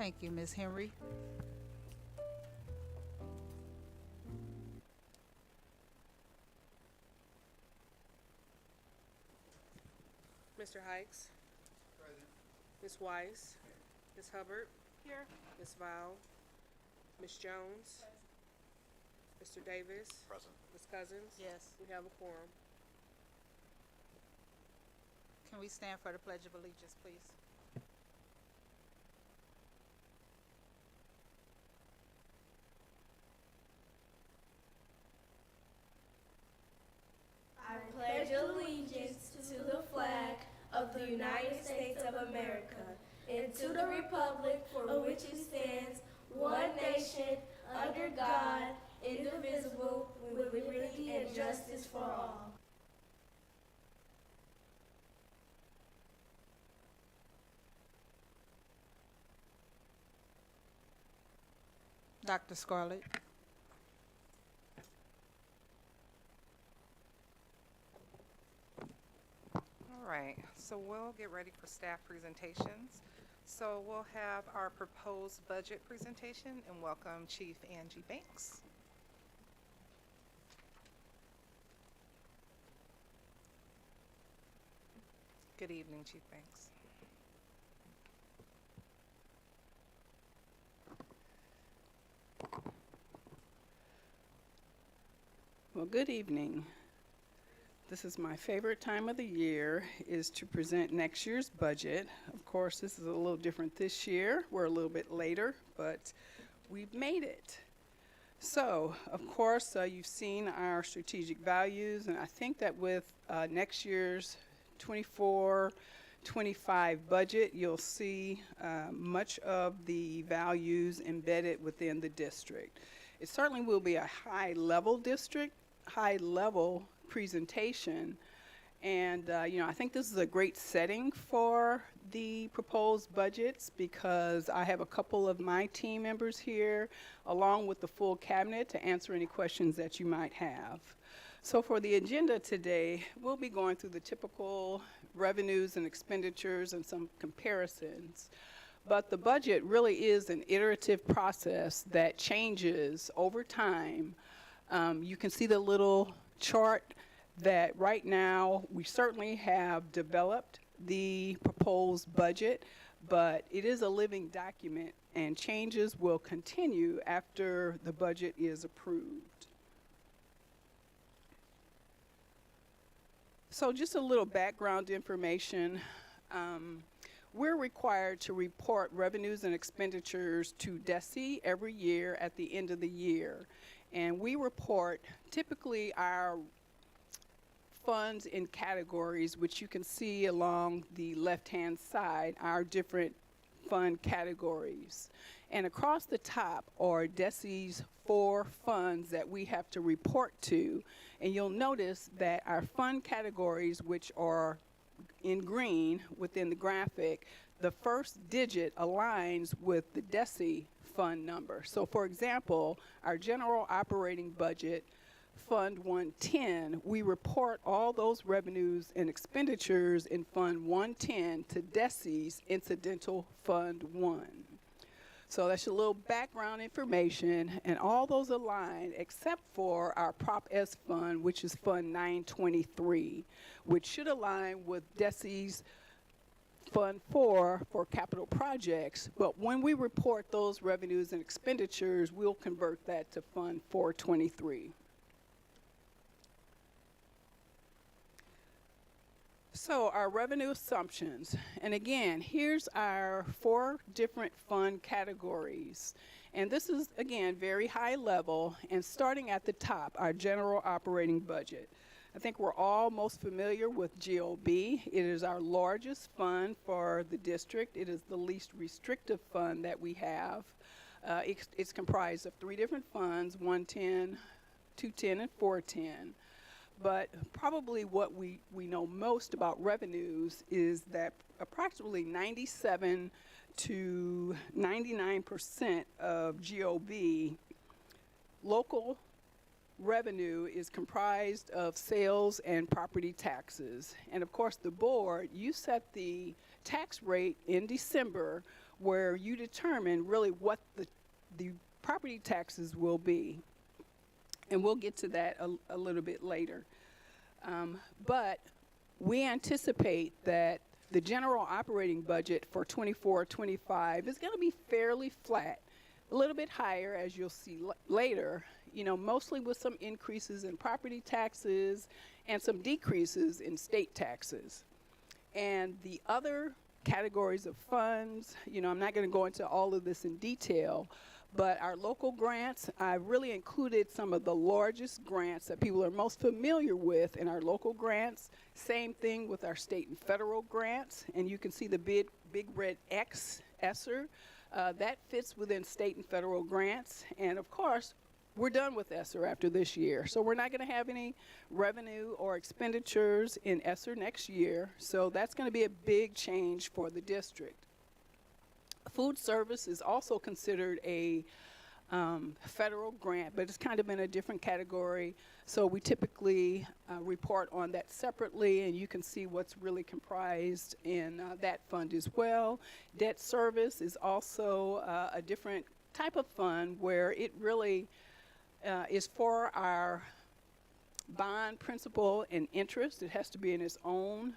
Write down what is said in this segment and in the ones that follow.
Thank you, Ms. Henry. Mr. Hikes. Present. Ms. Weiss. Ms. Hubbard. Here. Ms. Val. Ms. Jones. Present. Mr. Davis. Present. Ms. Cousins. Yes. We have a quorum. Can we stand for the Pledge of Allegiance, please? I pledge allegiance to the flag of the United States of America and to the republic for which it stands, one nation, under God, indivisible, with liberty and justice for all. Dr. Scarlett. All right, so we'll get ready for staff presentations. So we'll have our proposed budget presentation and welcome Chief Angie Banks. Good evening, Chief Banks. Well, good evening. This is my favorite time of the year, is to present next year's budget. Of course, this is a little different this year. We're a little bit later, but we've made it. So, of course, you've seen our strategic values, and I think that with next year's 24-25 budget, you'll see much of the values embedded within the district. It certainly will be a high-level district, high-level presentation, and I think this is a great setting for the proposed budgets because I have a couple of my team members here along with the full cabinet to answer any questions that you might have. So for the agenda today, we'll be going through the typical revenues and expenditures and some comparisons. But the budget really is an iterative process that changes over time. You can see the little chart that right now we certainly have developed the proposed budget, but it is a living document and changes will continue after the budget is approved. So just a little background information. We're required to report revenues and expenditures to DESE every year at the end of the year. And we report typically our funds in categories, which you can see along the left-hand side, our different fund categories. And across the top are DESE's 4 funds that we have to report to. And you'll notice that our fund categories, which are in green within the graphic, the first digit aligns with the DESE fund number. So for example, our general operating budget, Fund 110, we report all those revenues and expenditures in Fund 110 to DESE's Incidental Fund 1. So that's a little background information, and all those align except for our Prop S fund, which is Fund 923, which should align with DESE's Fund 4 for capital projects. But when we report those revenues and expenditures, we'll convert that to Fund 423. So our revenue assumptions, and again, here's our 4 different fund categories. And this is, again, very high level, and starting at the top, our general operating budget. I think we're all most familiar with GOB. It is our largest fund for the district. It is the least restrictive fund that we have. It's comprised of 3 different funds, 110, 210, and 410. But probably what we know most about revenues is that approximately 97 to 99% of GOB local revenue is comprised of sales and property taxes. And of course, the board, you set the tax rate in December where you determine really what the property taxes will be. And we'll get to that a little bit later. But we anticipate that the general operating budget for 24-25 is going to be fairly flat, a little bit higher, as you'll see later, mostly with some increases in property taxes and some decreases in state taxes. And the other categories of funds, I'm not going to go into all of this in detail, but our local grants, I really included some of the largest grants that people are most familiar with in our local grants. Same thing with our state and federal grants. And you can see the big red X, ESSER. That fits within state and federal grants. And of course, we're done with ESSER after this year. So we're not going to have any revenue or expenditures in ESSER next year. So that's going to be a big change for the district. Food service is also considered a federal grant, but it's kind of in a different category. So we typically report on that separately, and you can see what's really comprised in that fund as well. Debt service is also a different type of fund where it really is for our bond principal and interest. It has to be in its own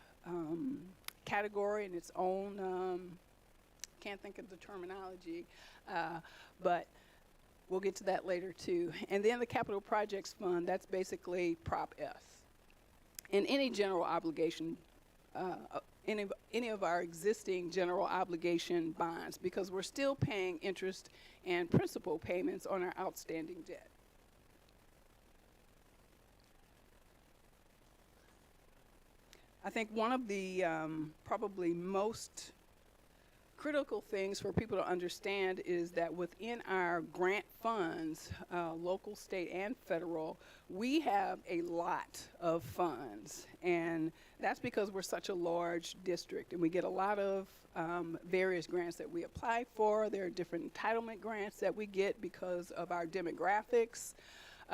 category, in its own can't think of the terminology, but we'll get to that later too. And then the capital projects fund, that's basically Prop S. And any general obligation, any of our existing general obligation bonds, because we're still paying interest and principal payments on our outstanding debt. I think one of the probably most critical things for people to understand is that within our grant funds, local, state, and federal, we have a lot of funds. And that's because we're such a large district, and we get a lot of various grants that we apply for. There are different entitlement grants that we get because of our demographics.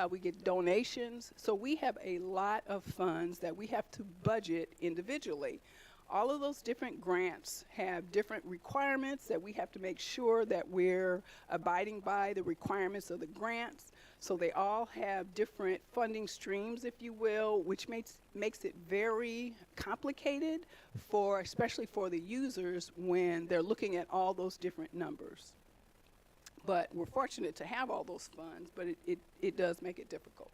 We get donations. So we have a lot of funds that we have to budget individually. All of those different grants have different requirements that we have to make sure that we're abiding by the requirements of the grants. So they all have different funding streams, if you will, which makes it very complicated especially for the users when they're looking at all those different numbers. But we're fortunate to have all those funds, but it does make it difficult.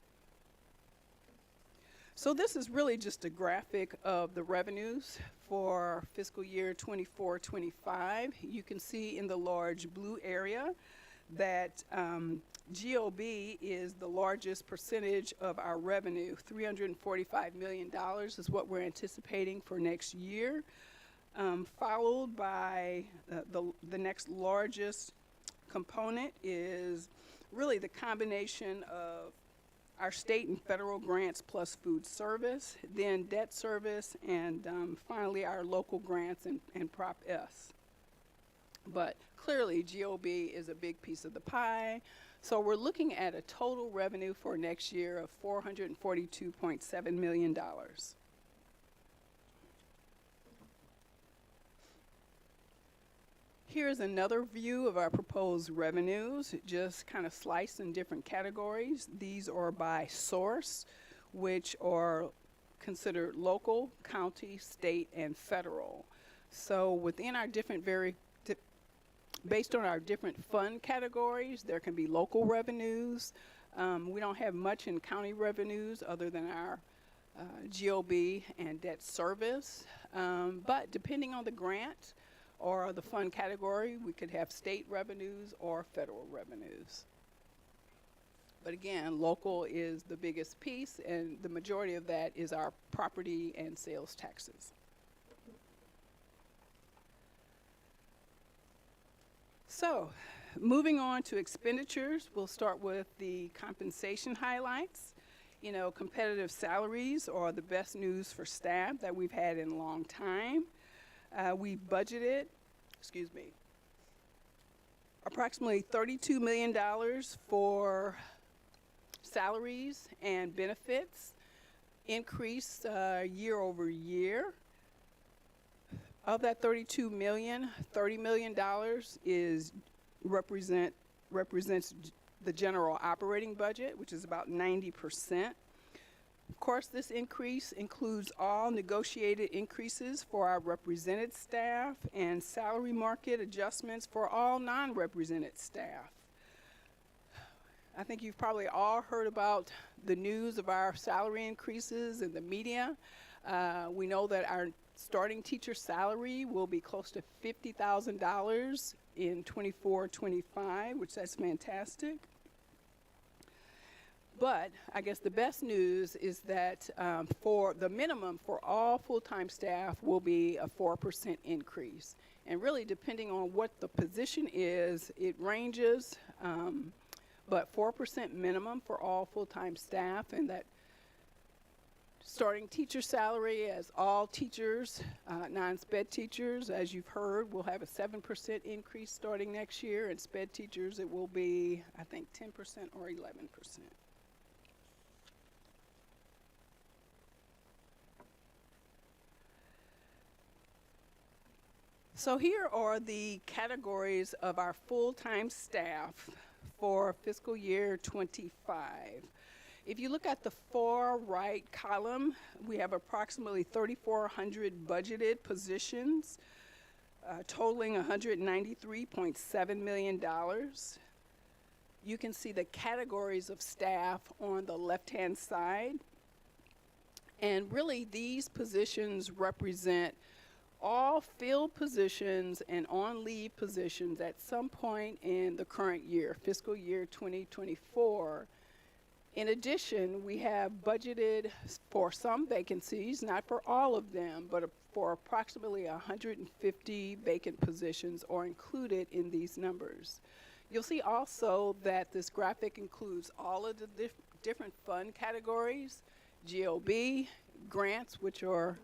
So this is really just a graphic of the revenues for fiscal year 24-25. You can see in the large blue area that GOB is the largest percentage of our revenue. $345 million is what we're anticipating for next year, followed by the next largest component is really the combination of our state and federal grants plus food service, then debt service, and finally our local grants and Prop S. But clearly GOB is a big piece of the pie. So we're looking at a total revenue for next year of $442.7 million. Here's another view of our proposed revenues, just kind of sliced in different categories. These are by source, which are considered local, county, state, and federal. So within our different based on our different fund categories, there can be local revenues. We don't have much in county revenues other than our GOB and debt service. But depending on the grant, or the fund category, we could have state revenues or federal revenues. But again, local is the biggest piece, and the majority of that is our property and sales taxes. So, moving on to expenditures, we'll start with the compensation highlights. Competitive salaries are the best news for staff that we've had in a long time. We budgeted, approximately $32 million for salaries and benefits, increase year over year. Of that 32 million, $30 million is represents the general operating budget, which is about 90%. Of course, this increase includes all negotiated increases for our represented staff and salary market adjustments for all non-represented staff. I think you've probably all heard about the news of our salary increases in the media. We know that our starting teacher salary will be close to $50,000 in 24-25, which that's fantastic. But I guess the best news is that for the minimum for all full-time staff will be a 4% increase. And really, depending on what the position is, it ranges, but 4% minimum for all full-time staff, and that starting teacher salary as all teachers, non-SPED teachers, as you've heard, will have a 7% increase starting next year, and SPED teachers, it will be, I think, 10% or 11%. So here are the categories of our full-time staff for fiscal year 25. If you look at the far right column, we have approximately 3,400 budgeted positions, totaling $193.7 million. You can see the categories of staff on the left-hand side. And really, these positions represent all filled positions and on-leave positions at some point in the current year, fiscal year 2024. In addition, we have budgeted for some vacancies, not for all of them, but for approximately 150 vacant positions are included in these numbers. You'll see also that this graphic includes all of the different fund categories, GOB, grants, which are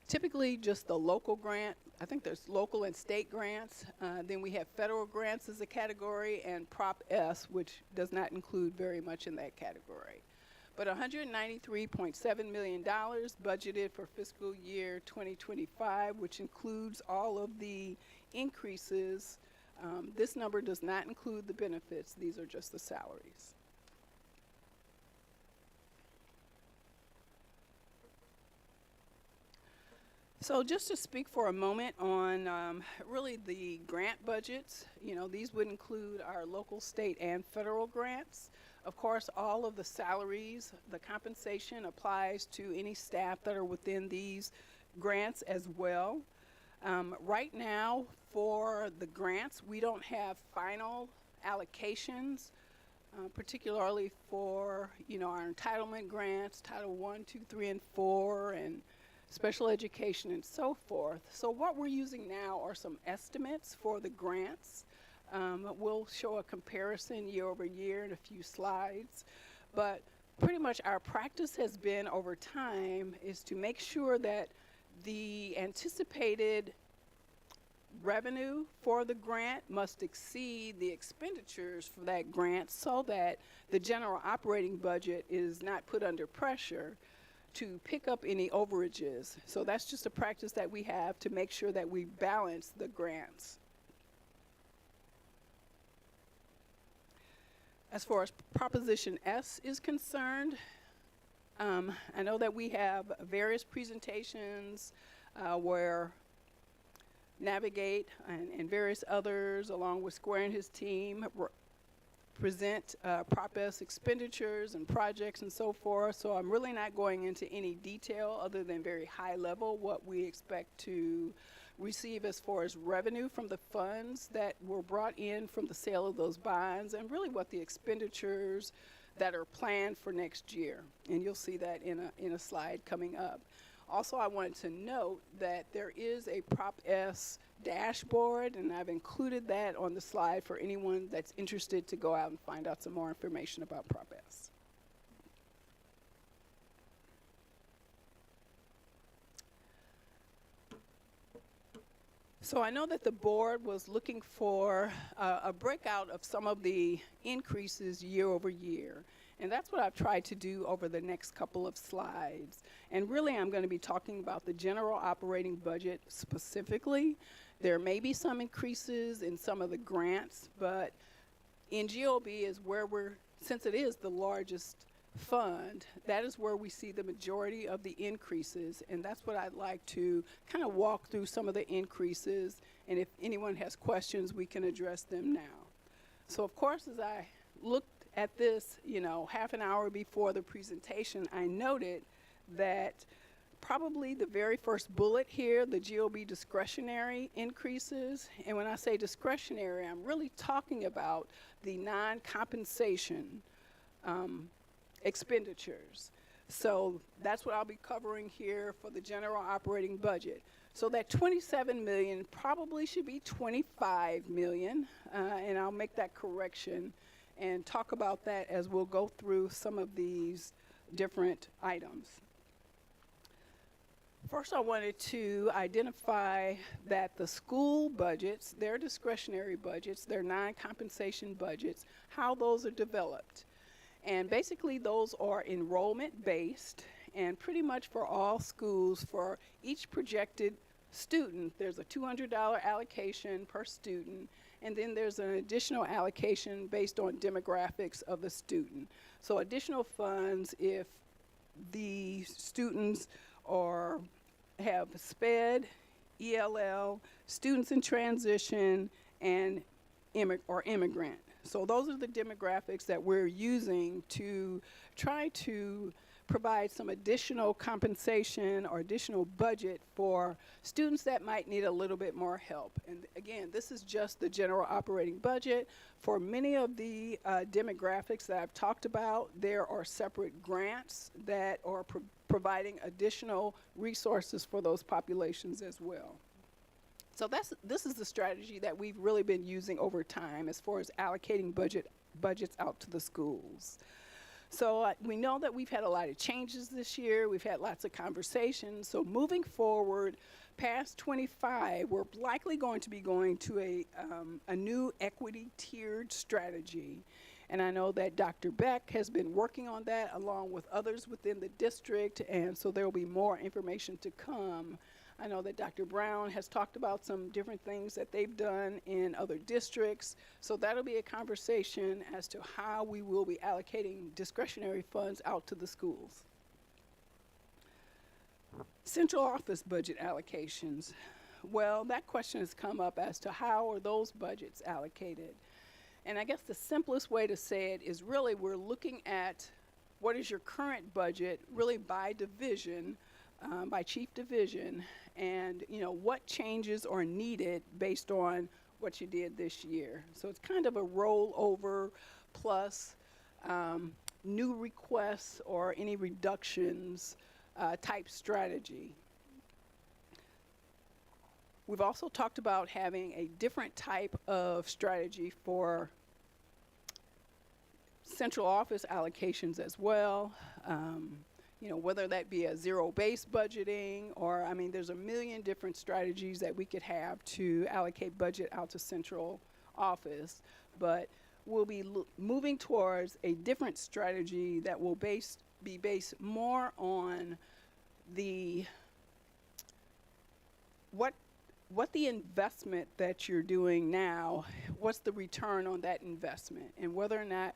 typically just the local grant. I think there's local and state grants. Then we have federal grants as a category, and Prop S, which does not include very much in that category. But $193.7 million budgeted for fiscal year 2025, which includes all of the increases. This number does not include the benefits. These are just the salaries. So just to speak for a moment on really the grant budgets, these would include our local, state, and federal grants. Of course, all of the salaries, the compensation applies to any staff that are within these grants as well. Right now, for the grants, we don't have final allocations, particularly for, our entitlement grants, Title I, II, III, and IV, and special education and so forth. So what we're using now are some estimates for the grants. We'll show a comparison year over year in a few slides, but pretty much our practice has been over time is to make sure that the anticipated revenue for the grant must exceed the expenditures for that grant so that the general operating budget is not put under pressure to pick up any overages. So that's just a practice that we have to make sure that we balance the grants. As far as Proposition S is concerned, I know that we have various presentations where Navigate and various others, along with Square and his team, present Prop S expenditures and projects and so forth. So I'm really not going into any detail other than very high level what we expect to receive as far as revenue from the funds that were brought in from the sale of those bonds, and really what the expenditures that are planned for next year. And you'll see that in a slide coming up. Also, I wanted to note that there is a Prop S dashboard, and I've included that on the slide for anyone that's interested to go out and find out some more information about Prop S. So I know that the board was looking for a breakout of some of the increases year over year. And that's what I've tried to do over the next couple of slides. And really, I'm going to be talking about the general operating budget specifically. There may be some increases in some of the grants, but in GOB is where since it is the largest fund, that is where we see the majority of the increases, and that's what I'd like to kind of walk through some of the increases, and if anyone has questions, we can address them now. So of course, as I looked at this, half an hour before the presentation, I noted that probably the very first bullet here, the GOB discretionary increases, and when I say discretionary, I'm really talking about the non-compensation expenditures. So that's what I'll be covering here for the general operating budget. So that 27 million probably should be 25 million, and I'll make that correction and talk about that as we'll go through some of these different items. First, I wanted to identify that the school budgets, their discretionary budgets, their non-compensation budgets, how those are developed. And basically, those are enrollment-based, and pretty much for all schools, for each projected student, there's a $200 allocation per student, and then there's an additional allocation based on demographics of the student. So additional funds if the students have SPED, ELL, students in transition, and immigrant. So those are the demographics that we're using to try to provide some additional compensation or additional budget for students that might need a little bit more help. And again, this is just the general operating budget. For many of the demographics that I've talked about, there are separate grants that are providing additional resources for those populations as well. So this is the strategy that we've really been using over time as far as allocating budgets out to the schools. So we know that we've had a lot of changes this year. We've had lots of conversations. So moving forward, past 25, we're likely going to be going to a new equity tiered strategy. And I know that Dr. Beck has been working on that along with others within the district, and so there will be more information to come. I know that Dr. Brown has talked about some different things that they've done in other districts. So that'll be a conversation as to how we will be allocating discretionary funds out to the schools. Central office budget allocations. Well, that question has come up as to how are those budgets allocated. And I guess the simplest way to say it is really we're looking at what is your current budget really by division, by chief division, and what changes are needed based on what you did this year. So it's kind of a rollover plus new requests or any reductions type strategy. We've also talked about having a different type of strategy for central office allocations as well. Whether that be a zero-based budgeting or, there's a million different strategies that we could have to allocate budget out to central office, but we'll be moving towards a different strategy that will be based more on what the investment that you're doing now, what's the return on that investment, and whether or not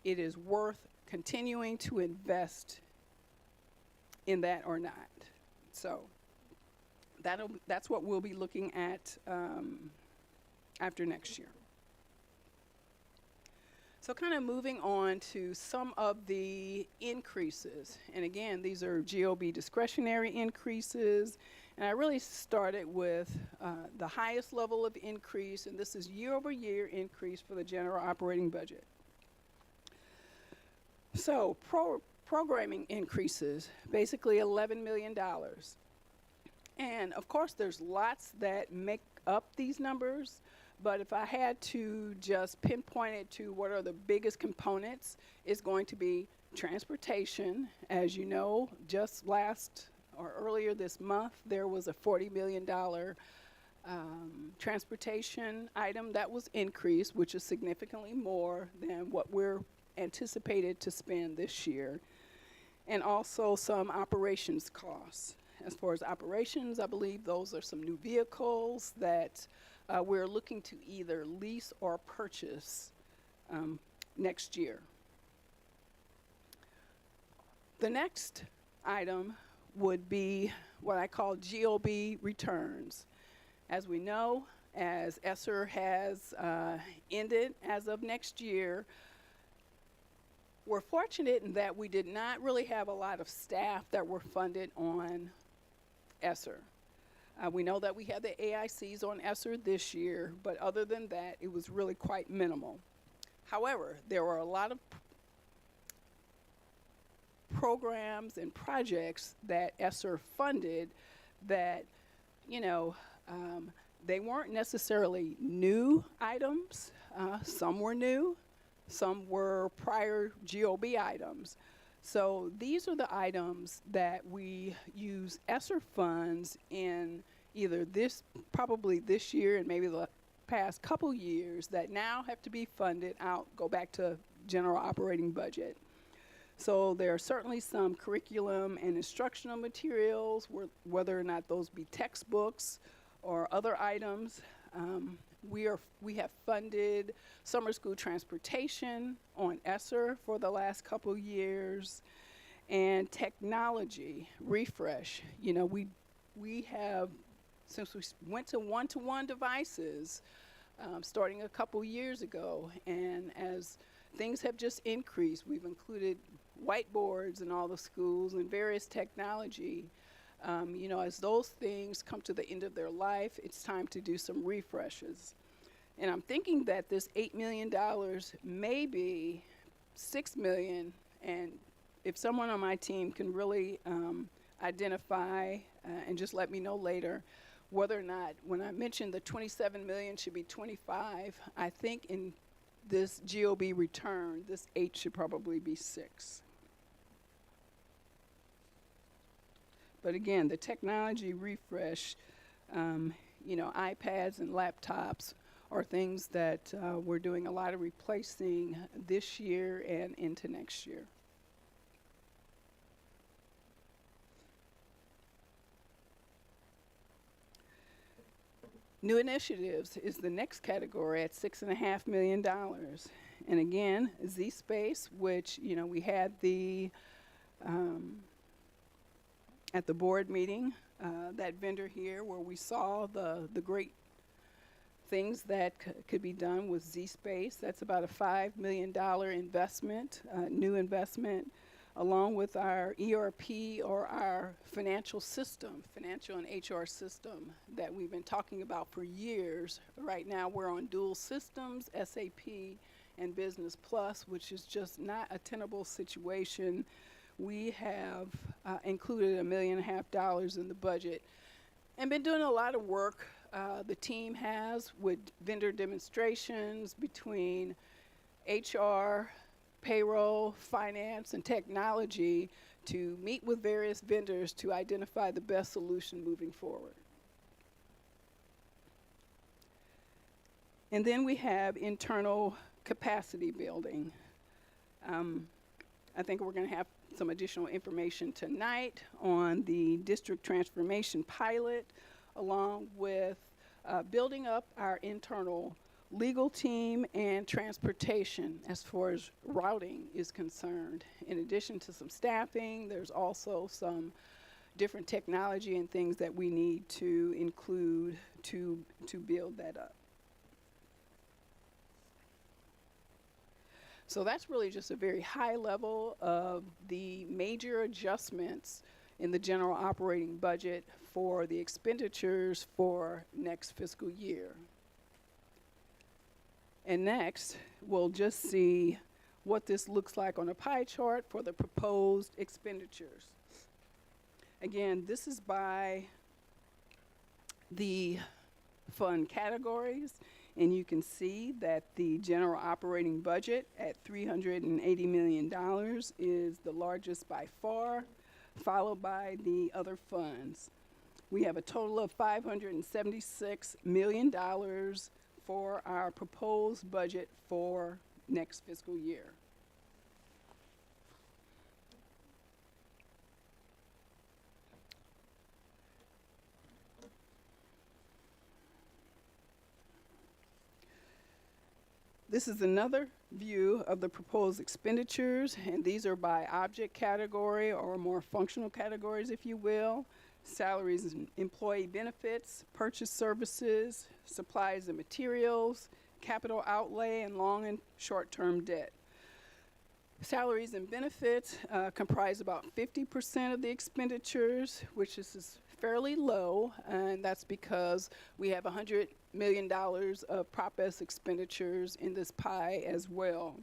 it is worth continuing to invest in that or not. So that's what we'll be looking at after next year. So kind of moving on to some of the increases. And again, these are GOB discretionary increases. And I really started with the highest level of increase, and this is year-over-year increase for the general operating budget. So programming increases, basically $11 million. And of course, there's lots that make up these numbers, but if I had to just pinpoint it to what are the biggest components, it's going to be transportation. As you know, just earlier this month, there was a $40 million transportation item that was increased, which is significantly more than what we're anticipated to spend this year, and also some operations costs. As far as operations, I believe those are some new vehicles that we're looking to either lease or purchase next year. The next item would be what I call GOB returns. As we know, as ESSER has ended as of next year, we're fortunate in that we did not really have a lot of staff that were funded on ESSER. We know that we had the AICs on ESSER this year, but other than that, it was really quite minimal. However, there were a lot of programs and projects that ESSER funded that, you know, they weren't necessarily new items. Some were new, some were prior GOB items. So these are the items that we use ESSER funds in either probably this year and maybe the past couple years that now have to be funded out, go back to general operating budget. So there are certainly some curriculum and instructional materials, whether or not those be textbooks or other items. We have funded summer school transportation on ESSER for the last couple years, and technology refresh. You know, we have, since we went to one-to-one devices starting a couple years ago, and as things have just increased, we've included whiteboards in all the schools and various technology. You know, as those things come to the end of their life, it's time to do some refreshes. And I'm thinking that this $8 million may be $6 million, and if someone on my team can really identify and just let me know later whether or not, when I mentioned the 27 million should be 25, I think in this GOB return, this 8 should probably be 6. But again, the technology refresh, you know, iPads and laptops are things that we're doing a lot of replacing this year and into next year. New initiatives is the next category at $6.5 million. And again, Z-Space, which, you know, we had the at the board meeting, that vendor here where we saw the great things that could be done with Z-Space. That's about a $5 million investment, new investment, along with our ERP or our financial system, financial and HR system that we've been talking about for years. Right now we're on dual systems, SAP and Business Plus, which is just not a tenable situation. We have included $1.5 million in the budget and been doing a lot of work. The team has with vendor demonstrations between HR, payroll, finance, and technology to meet with various vendors to identify the best solution moving forward. And then we have internal capacity building. I think we're going to have some additional information tonight on the district transformation pilot, along with building up our internal legal team and transportation as far as routing is concerned. In addition to some staffing, there's also some different technology and things that we need to include to build that up. So that's really just a very high level of the major adjustments in the general operating budget for the expenditures for next fiscal year. And next, we'll just see what this looks like on a pie chart for the proposed expenditures. Again, this is by the fund categories, and you can see that the general operating budget at $380 million is the largest by far, followed by the other funds. We have a total of $576 million for our proposed budget for next fiscal year. This is another view of the proposed expenditures, and these are by object category or more functional categories, if you will. Salaries and employee benefits, purchase services, supplies and materials, capital outlay, and long and short-term debt. Salaries and benefits comprise about 50% of the expenditures, which is fairly low, and that's because we have $100 million of Prop S expenditures in this pie as well.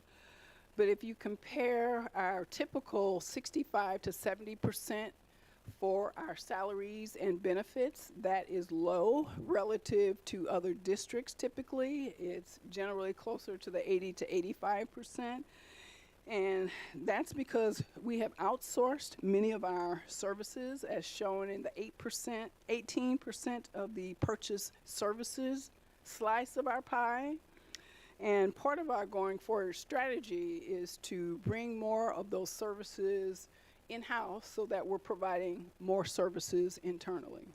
But if you compare our typical 65 to 70% for our salaries and benefits, that is low relative to other districts typically. It's generally closer to the 80 to 85%. And that's because we have outsourced many of our services, as shown in the 18% of the purchase services slice of our pie. And part of our going forward strategy is to bring more of those services in-house so that we're providing more services internally.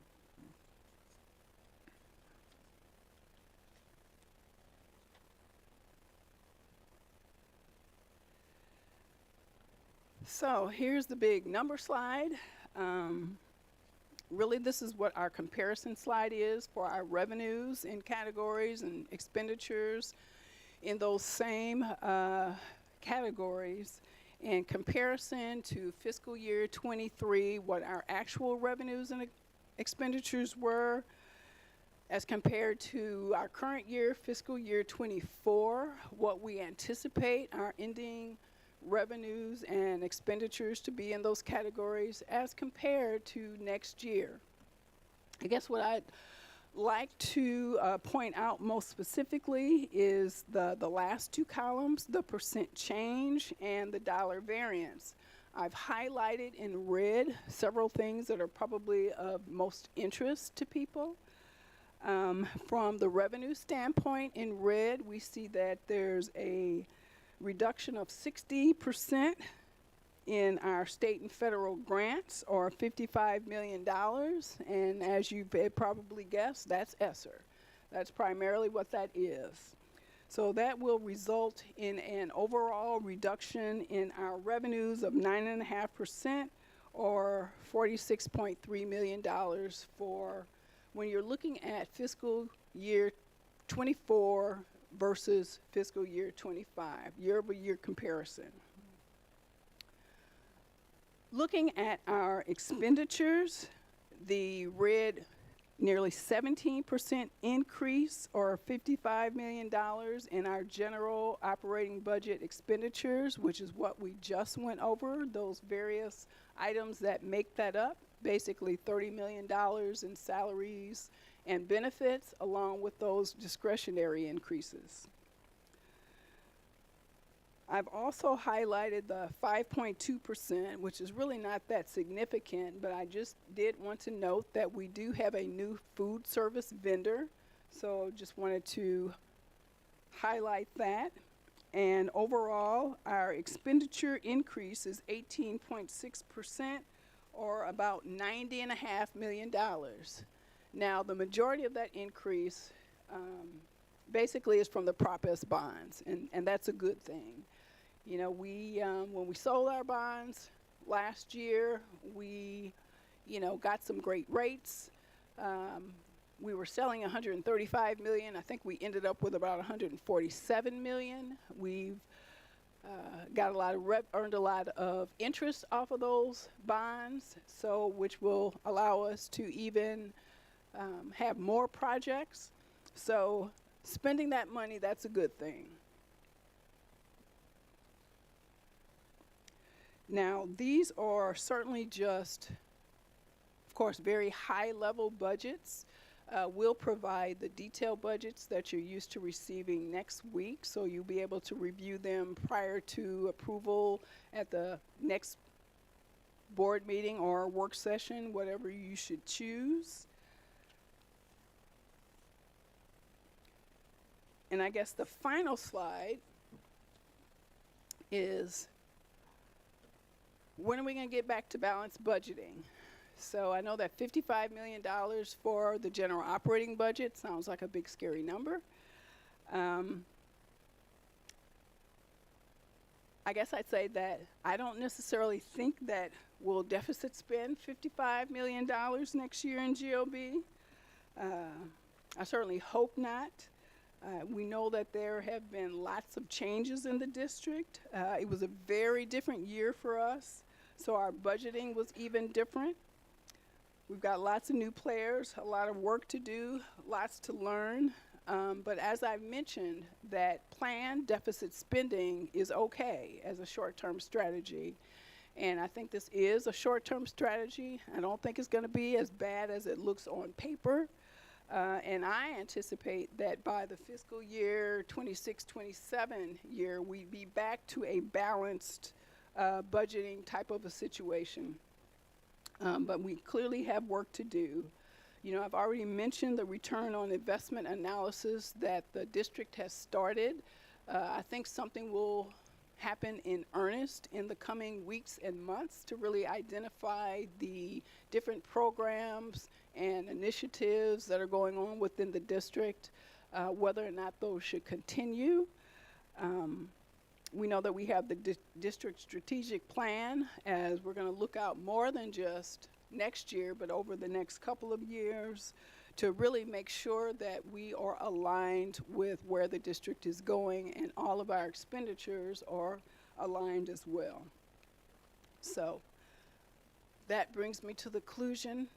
So here's the big number slide. Really, this is what our comparison slide is for our revenues in categories and expenditures in those same categories. In comparison to fiscal year 23, what our actual revenues and expenditures were, as compared to our current year, fiscal year 24, what we anticipate our ending revenues and expenditures to be in those categories as compared to next year. I guess what I'd like to point out most specifically is the last two columns, the percent change and the dollar variance. I've highlighted in red several things that are probably of most interest to people. From the revenue standpoint, in red, we see that there's a reduction of 60% in our state and federal grants, or $55 million. And as you probably guessed, that's ESSER. That's primarily what that is. So that will result in an overall reduction in our revenues of 9.5%, or $46.3 million for when you're looking at fiscal year 24 versus fiscal year 25, year-over-year comparison. Looking at our expenditures, the red nearly 17% increase, or $55 million in our general operating budget expenditures, which is what we just went over, those various items that make that up, basically $30 million in salaries and benefits, along with those discretionary increases. I've also highlighted the 5.2%, which is really not that significant, but I just did want to note that we do have a new food service vendor, so just wanted to highlight that. And overall, our expenditure increase is 18.6%, or about $90.5 million. Now, the majority of that increase basically is from the Prop S bonds, and that's a good thing. You know, when we sold our bonds last year, we, got some great rates. We were selling $135 million. I think we ended up with about $147 million. We've earned a lot of interest off of those bonds, so which will allow us to even have more projects. So spending that money, that's a good thing. Now, these are certainly just, of course, very high-level budgets. We'll provide the detailed budgets that you're used to receiving next week, so you'll be able to review them prior to approval at the next board meeting or work session, whatever you should choose. And I guess the final slide is, when are we going to get back to balanced budgeting? So I know that $55 million for the general operating budget sounds like a big scary number. I guess I'd say that I don't necessarily think that we'll deficit spend $55 million next year in GOB. I certainly hope not. We know that there have been lots of changes in the district. It was a very different year for us, so our budgeting was even different. We've got lots of new players, a lot of work to do, lots to learn. But as I mentioned, that planned deficit spending is okay as a short-term strategy. And I think this is a short-term strategy. I don't think it's going to be as bad as it looks on paper. And I anticipate that by the fiscal year 26-27 year, we'd be back to a balanced budgeting type of a situation. But we clearly have work to do. You know, I've already mentioned the return on investment analysis that the district has started. I think something will happen in earnest in the coming weeks and months to really identify the different programs and initiatives that are going on within the district, whether or not those should continue. We know that we have the district strategic plan, as we're going to look out more than just next year, but over the next couple of years to really make sure that we are aligned with where the district is going, and all of our expenditures are aligned as well. So that brings me to the conclusion,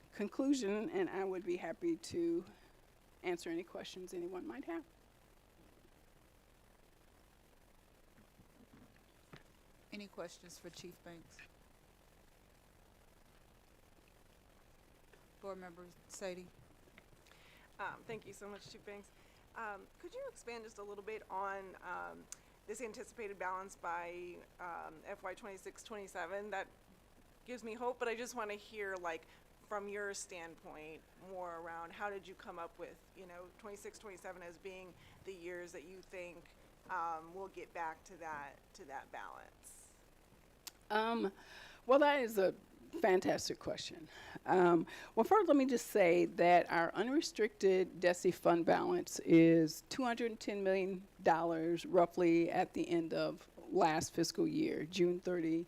and I would be happy to answer any questions anyone might have. Any questions for Chief Banks? Board Member Sadie? Thank you so much, Chief Banks. Could you expand just a little bit on this anticipated balance by FY 26-27? That gives me hope, but I just want to hear, like, from your standpoint, more around how did you come up with, 26-27 as being the years that you think we'll get back to that balance? Well, that is a fantastic question. Well, first, let me just say that our unrestricted DESI fund balance is $210 million roughly at the end of last fiscal year, June 30,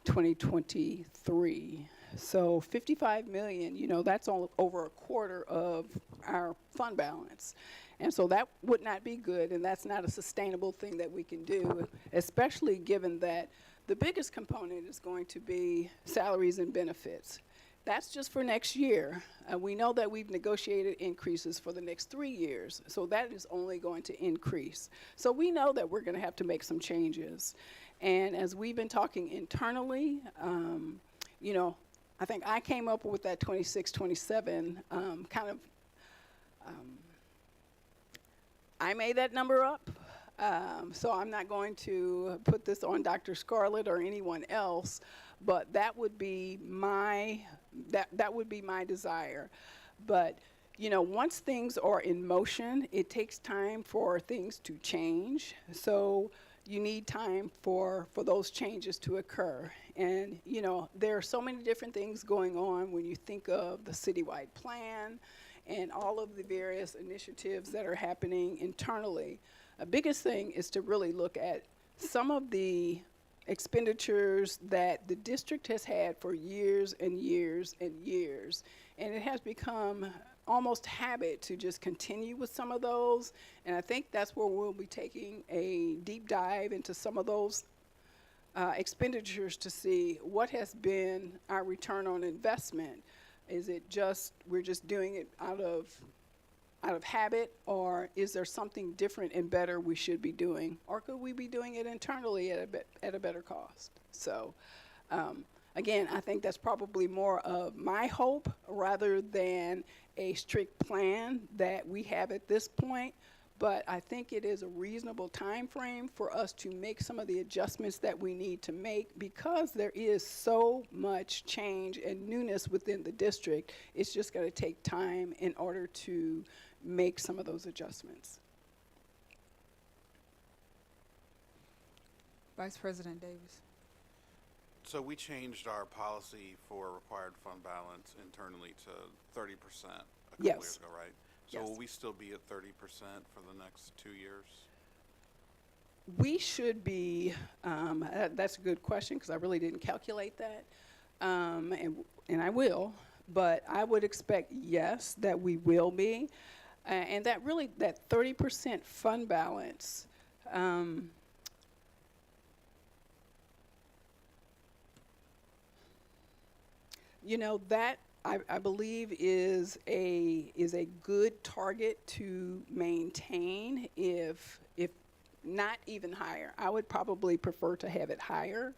2023. So $55 million, that's all over a quarter of our fund balance. And so that would not be good, and that's not a sustainable thing that we can do, especially given that the biggest component is going to be salaries and benefits. That's just for next year. We know that we've negotiated increases for the next 3 years, so that is only going to increase. So we know that we're going to have to make some changes. And as we've been talking internally, I think I came up with that 26-27 I made that number up. So I'm not going to put this on Dr. Scarlett or anyone else, but that would be my desire. But once things are in motion, it takes time for things to change. So you need time for those changes to occur. And there are so many different things going on when you think of the citywide plan and all of the various initiatives that are happening internally. The biggest thing is to really look at some of the expenditures that the district has had for years and years and years. And it has become almost habit to just continue with some of those. And I think that's where we'll be taking a deep dive into some of those expenditures to see what has been our return on investment. Is it just, we're just doing it out of habit, or is there something different and better we should be doing? Or could we be doing it internally at a better cost? So, again, I think that's probably more of my hope rather than a strict plan that we have at this point. But I think it is a reasonable time frame for us to make some of the adjustments that we need to make, because there is so much change and newness within the district. It's just going to take time in order to make some of those adjustments. Vice President Davis? So we changed our policy for required fund balance internally to 30% a couple years ago, right? So Yes. will we still be at 30% for the next 2 years? We should be, that's a good question because I really didn't calculate that, and I will, but I would expect, yes, that we will be. And that really, that 30% fund balance, you know, that I believe is a good target to maintain, if not even higher. I would probably prefer to have it higher.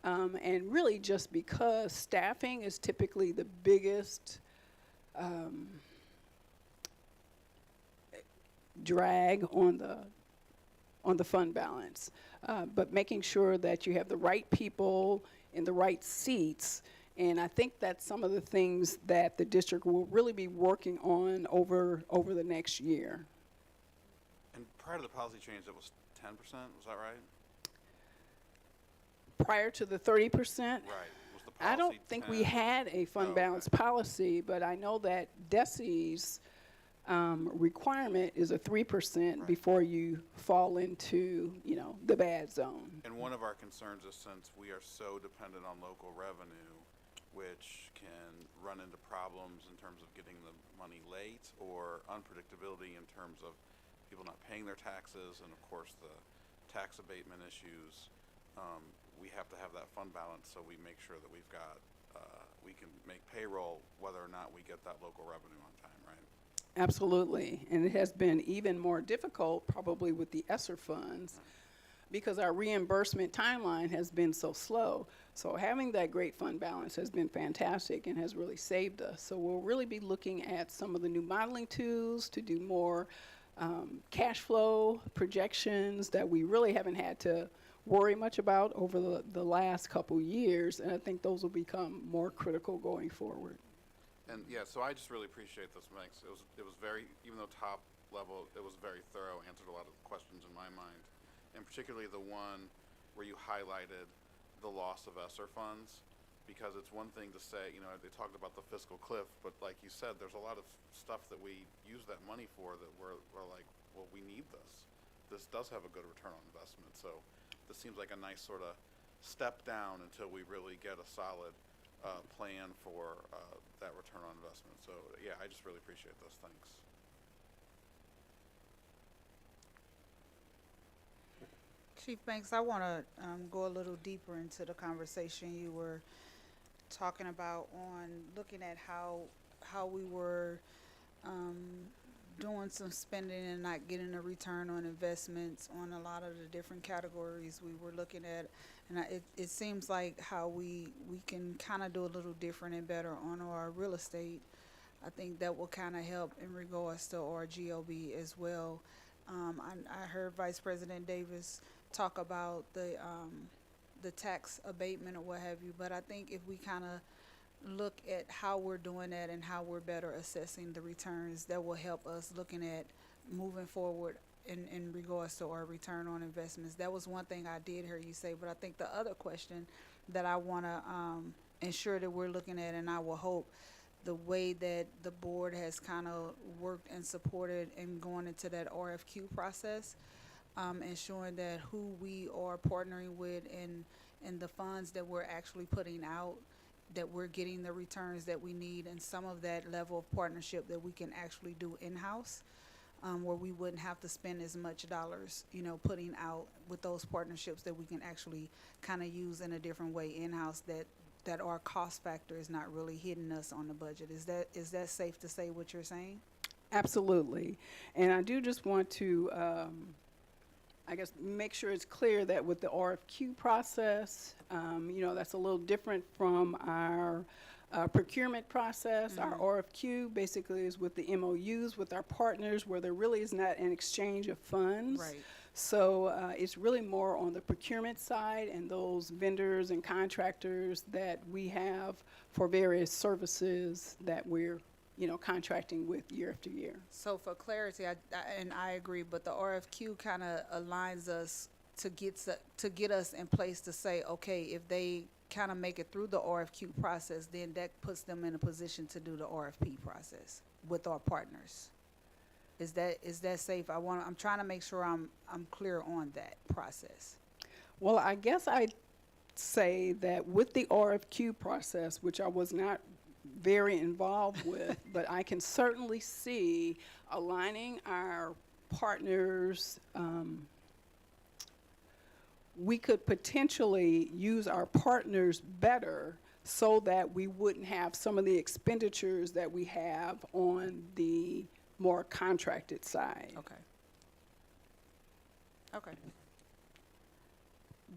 And really just because staffing is typically the biggest drag on the fund balance. But making sure that you have the right people in the right seats. And I think that's some of the things that the district will really be working on over the next year. And prior to the policy change, it was 10%, was that right? Prior to the 30%, Right. Was the policy I don't think we 10? had a fund Oh, balance okay. policy, but I know that DESI's requirement is a 3% Right. before you fall into, you know, the bad zone. And one of our concerns is, since we are so dependent on local revenue, which can run into problems in terms of getting the money late, or unpredictability in terms of people not paying their taxes, and of course the tax abatement issues, we have to have that fund balance so we make sure that we've got, we can make payroll whether or not we get that local revenue on time, right? Absolutely. And it has been even more difficult probably with the ESSER funds because our reimbursement timeline has been so slow. So having that great fund balance has been fantastic and has really saved us. So we'll really be looking at some of the new modeling tools to do more cash flow projections that we really haven't had to worry much about over the last couple years. And I think those will become more critical going forward. And yeah, so I just really appreciate this mix. It was very, even though top level, it was very thorough, answered a lot of questions in my mind. And particularly the one where you highlighted the loss of ESSER funds, because it's one thing to say, you know, they talked about the fiscal cliff, but like you said, there's a lot of stuff that we use that money for that we're like, well, we need this. This does have a good return on investment. So this seems like a nice sort of step down until we really get a solid plan for that return on investment. So yeah, I just really appreciate this. Thanks. Chief Banks, I want to go a little deeper into the conversation you were talking about on looking at how we were doing some spending and not getting a return on investments on a lot of the different categories we were looking at. And it seems like how we can kind of do a little different and better on our real estate. I think that will kind of help in regards to our GOB as well. I heard Vice President Davis talk about the tax abatement or what have you, but I think if we kind of look at how we're doing that and how we're better assessing the returns, that will help us looking at moving forward in regards to our return on investments. That was one thing I did hear you say, but I think the other question that I want to ensure that we're looking at, and I will hope the way that the board has kind of worked and supported in going into that RFQ process, ensuring that who we are partnering with and the funds that we're actually putting out, that we're getting the returns that we need, and some of that level of partnership that we can actually do in-house, where we wouldn't have to spend as much dollars, you know, putting out with those partnerships that we can actually kind of use in a different way in-house, that our cost factor is not really hitting us on the budget. Is that safe to say what you're saying? Absolutely. And I do just want to, I guess, make sure it's clear that with the RFQ process, you know, that's a little different from our procurement process. Mm-hmm. Our RFQ basically is with the MOUs with our partners, where there really is not an exchange of funds. Right. So it's really more on the procurement side and those vendors and contractors that we have for various services that we're, you know, contracting with year after year. So for clarity, I agree, but the RFQ kind of aligns us to get us in place to say, okay, if they kind of make it through the RFQ process, then that puts them in a position to do the RFP process with our partners. Is that safe? I'm trying to make sure I'm clear on that process. Well, I guess I'd say that with the RFQ process, which I was not very involved with, but I can certainly see aligning our partners. We could potentially use our partners better so that we wouldn't have some of the expenditures that we have on the more contracted side. Okay. Okay.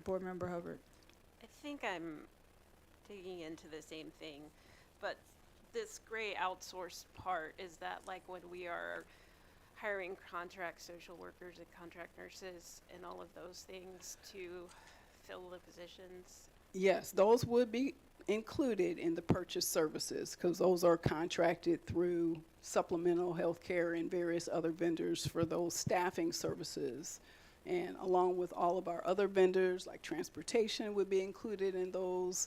Board Member Hubbard. I think I'm digging into the same thing, but this gray outsourced part, is that like when we are hiring contract social workers and contract nurses and all of those things to fill the positions? Yes, those would be included in the purchase services because those are contracted through supplemental health care and various other vendors for those staffing services. And along with all of our other vendors, like transportation would be included in those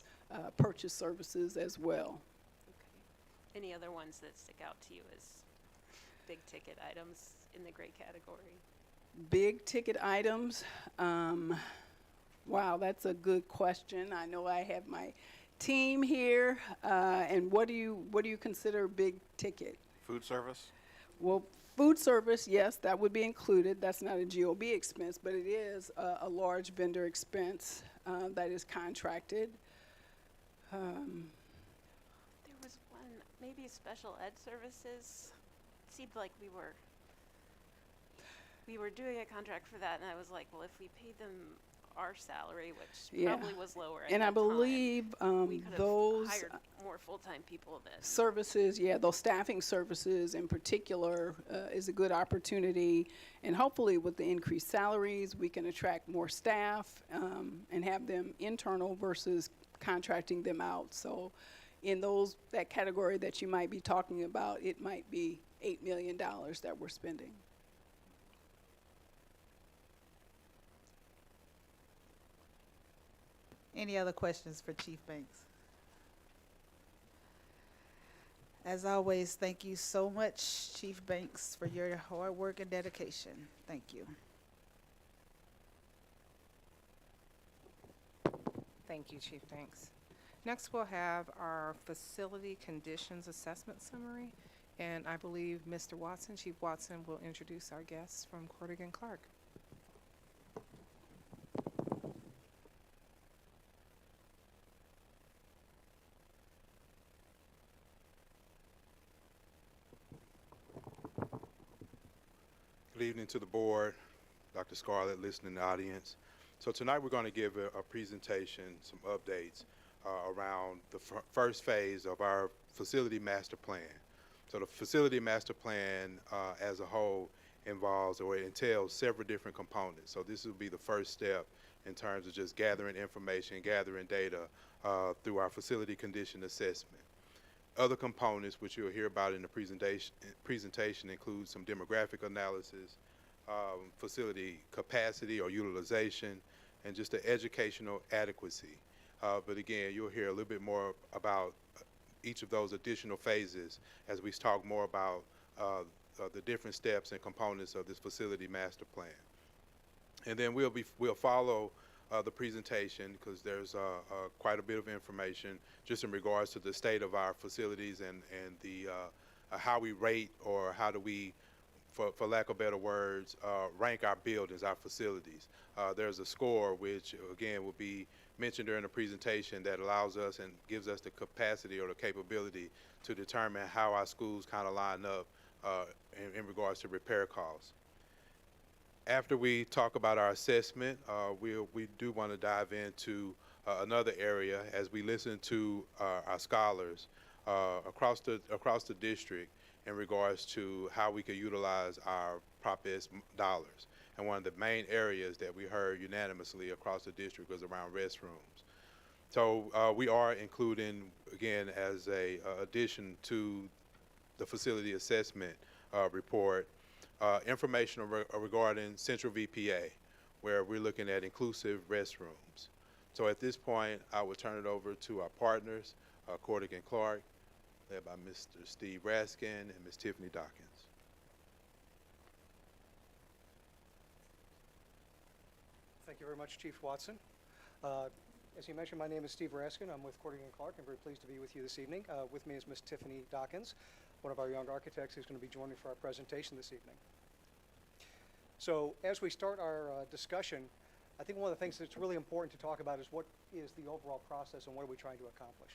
purchase services as well. Okay. Any other ones that stick out to you as big ticket items in the gray category? Big ticket items, wow, that's a good question. I know I have my team here, and what do you consider big ticket? Food service? Well, food service, yes, that would be included. That's not a GOB expense, but it is a large vendor expense that is contracted. There was one, maybe special ed services. It seemed like we were doing a contract for that, and I was like, well, if we paid them our salary, which Yeah. probably was lower at And I that time, believe we could have those hired more full-time people then. services, yeah, those staffing services in particular is a good opportunity. And hopefully with the increased salaries, we can attract more staff and have them internal versus contracting them out. So in that category that you might be talking about, it might be $8 million that we're spending. Any other questions for Chief Banks? As always, thank you so much, Chief Banks, for your hard work and dedication. Thank you. Thank you, Chief Banks. Next, we'll have our facility conditions assessment summary, and I believe Mr. Watson, Chief Watson, will introduce our guests from Corrigan Clark. Good evening to the board, Dr. Scarlett, listening audience. So tonight we're going to give a presentation, some updates around the first phase of our facility master plan. So the facility master plan as a whole involves or it entails several different components. So this will be the first step in terms of just gathering information, gathering data through our facility condition assessment. Other components which you'll hear about in the presentation include some demographic analysis, facility capacity or utilization, and just the educational adequacy. But again, you'll hear a little bit more about each of those additional phases as we talk more about the different steps and components of this facility master plan. And then we'll follow the presentation because there's quite a bit of information just in regards to the state of our facilities and the how we rate or how do we, for lack of better words, rank our buildings, our facilities. There's a score which again will be mentioned during the presentation that allows us and gives us the capacity or the capability to determine how our schools kind of line up in regards to repair costs. After we talk about our assessment, we do want to dive into another area as we listen to our scholars across the district in regards to how we could utilize our Prop S dollars. And one of the main areas that we heard unanimously across the district was around restrooms. So we are including, again, as a addition to the facility assessment report, information regarding Central VPA, where we're looking at inclusive restrooms. So at this point, I will turn it over to our partners, Corrigan Clark, led by Mr. Steve Raskin and Ms. Tiffany Dawkins. Thank you very much, Chief Watson. As you mentioned, my name is Steve Raskin. I'm with Cordigan Clark. I'm very pleased to be with you this evening. With me is Ms. Tiffany Dawkins, one of our young architects who's going to be joining for our presentation this evening. So as we start our discussion, I think one of the things that's really important to talk about is what is the overall process and what are we trying to accomplish.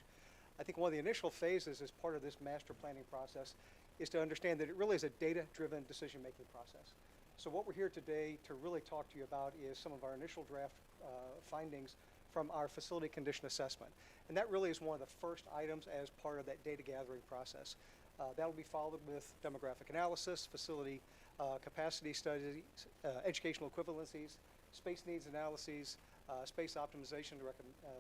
I think one of the initial phases as part of this master planning process is to understand that it really is a data-driven decision-making process. So what we're here today to really talk to you about is some of our initial draft findings from our facility condition assessment. And that really is one of the first items as part of that data gathering process. That'll be followed with demographic analysis, facility capacity studies, educational equivalencies, space needs analyses, space optimization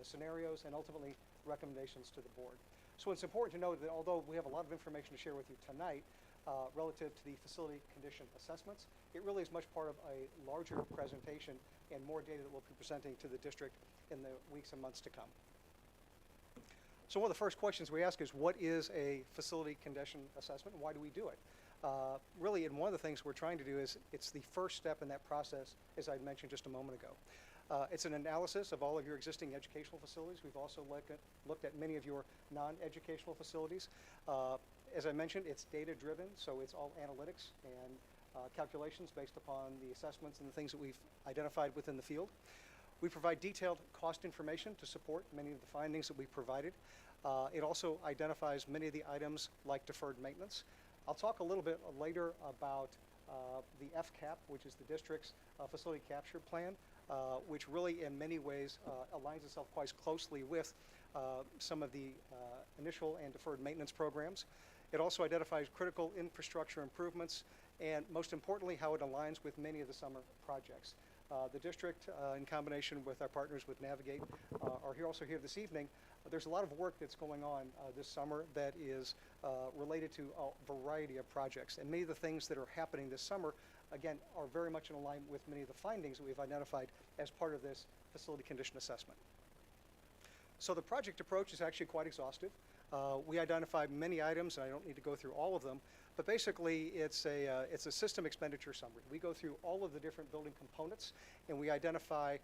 scenarios, and ultimately recommendations to the board. So it's important to note that although we have a lot of information to share with you tonight relative to the facility condition assessments, it really is much part of a larger presentation and more data that we'll be presenting to the district in the weeks and months to come. So one of the first questions we ask is, what is a facility condition assessment and why do we do it? Really, and one of the things we're trying to do is, it's the first step in that process, as I mentioned just a moment ago. It's an analysis of all of your existing educational facilities. We've also looked at many of your non-educational facilities. As I mentioned, it's data-driven, so it's all analytics and calculations based upon the assessments and the things that we've identified within the field. We provide detailed cost information to support many of the findings that we've provided. It also identifies many of the items like deferred maintenance. I'll talk a little bit later about the FCAP, which is the district's facility capture plan, which really in many ways aligns itself quite closely with some of the initial and deferred maintenance programs. It also identifies critical infrastructure improvements and, most importantly, how it aligns with many of the summer projects. The district, in combination with our partners with Navigate, are also here this evening. There's a lot of work that's going on this summer that is related to a variety of projects. And many of the things that are happening this summer, again, are very much in alignment with many of the findings that we've identified as part of this facility condition assessment. So the project approach is actually quite exhaustive. We identified many items, and I don't need to go through all of them, but basically it's a system expenditure summary. We go through all of the different building components, and we identify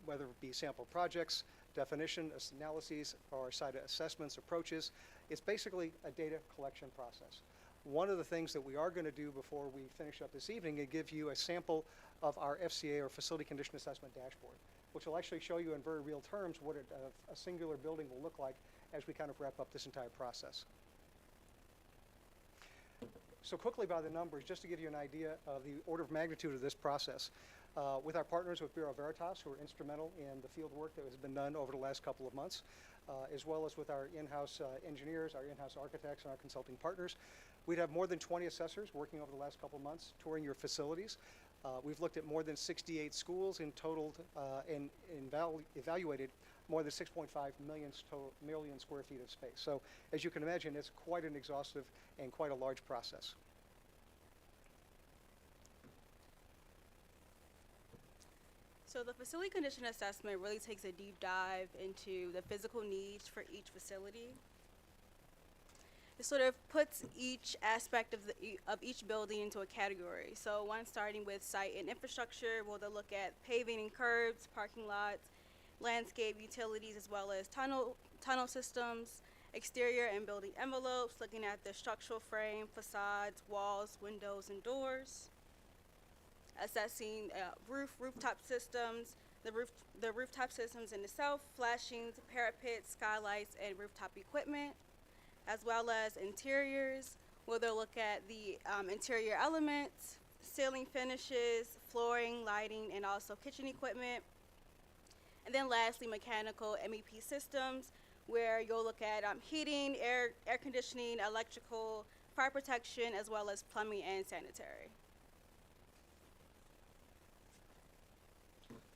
whether it be sample projects, definition, analyses, or site assessments, approaches. It's basically a data collection process. One of the things that we are going to do before we finish up this evening is give you a sample of our FCA, or Facility Condition Assessment Dashboard, which will actually show you in very real terms what a singular building will look like as we kind of wrap up this entire process. So quickly by the numbers, just to give you an idea of the order of magnitude of this process. With our partners with Bureau Veritas, who are instrumental in the field work that has been done over the last couple of months, as well as with our in-house engineers, our in-house architects, and our consulting partners, we'd have more than 20 assessors working over the last couple of months touring your facilities. We've looked at more than 68 schools in total and evaluated more than 6.5 million square feet of space. So as you can imagine, it's quite an exhaustive and quite a large process. So the facility condition assessment really takes a deep dive into the physical needs for each facility. It sort of puts each aspect of each building into a category. So one starting with site and infrastructure, we'll look at paving and curbs, parking lots, landscape utilities, as well as tunnel systems, exterior and building envelopes, looking at the structural frame, facades, walls, windows, and doors. Assessing rooftop systems, the rooftop systems in itself, flashings, parapets, skylights, and rooftop equipment, as well as interiors, where they'll look at the interior elements, ceiling finishes, flooring, lighting, and also kitchen equipment. And then lastly, mechanical MEP systems, where you'll look at heating, air conditioning, electrical, fire protection, as well as plumbing and sanitary.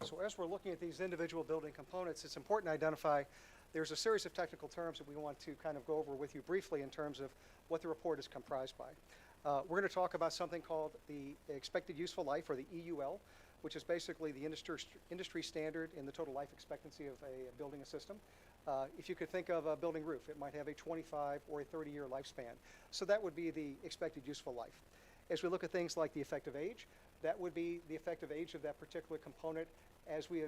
So as we're looking at these individual building components, it's important to identify there's a series of technical terms that we want to kind of go over with you briefly in terms of what the report is comprised by. We're going to talk about something called the expected useful life, or the EUL, which is basically the industry standard in the total life expectancy of a building system. If you could think of a building roof, it might have a 25 or a 30-year lifespan. So that would be the expected useful life. As we look at things like the effective age, That would be the effective age of that particular component as we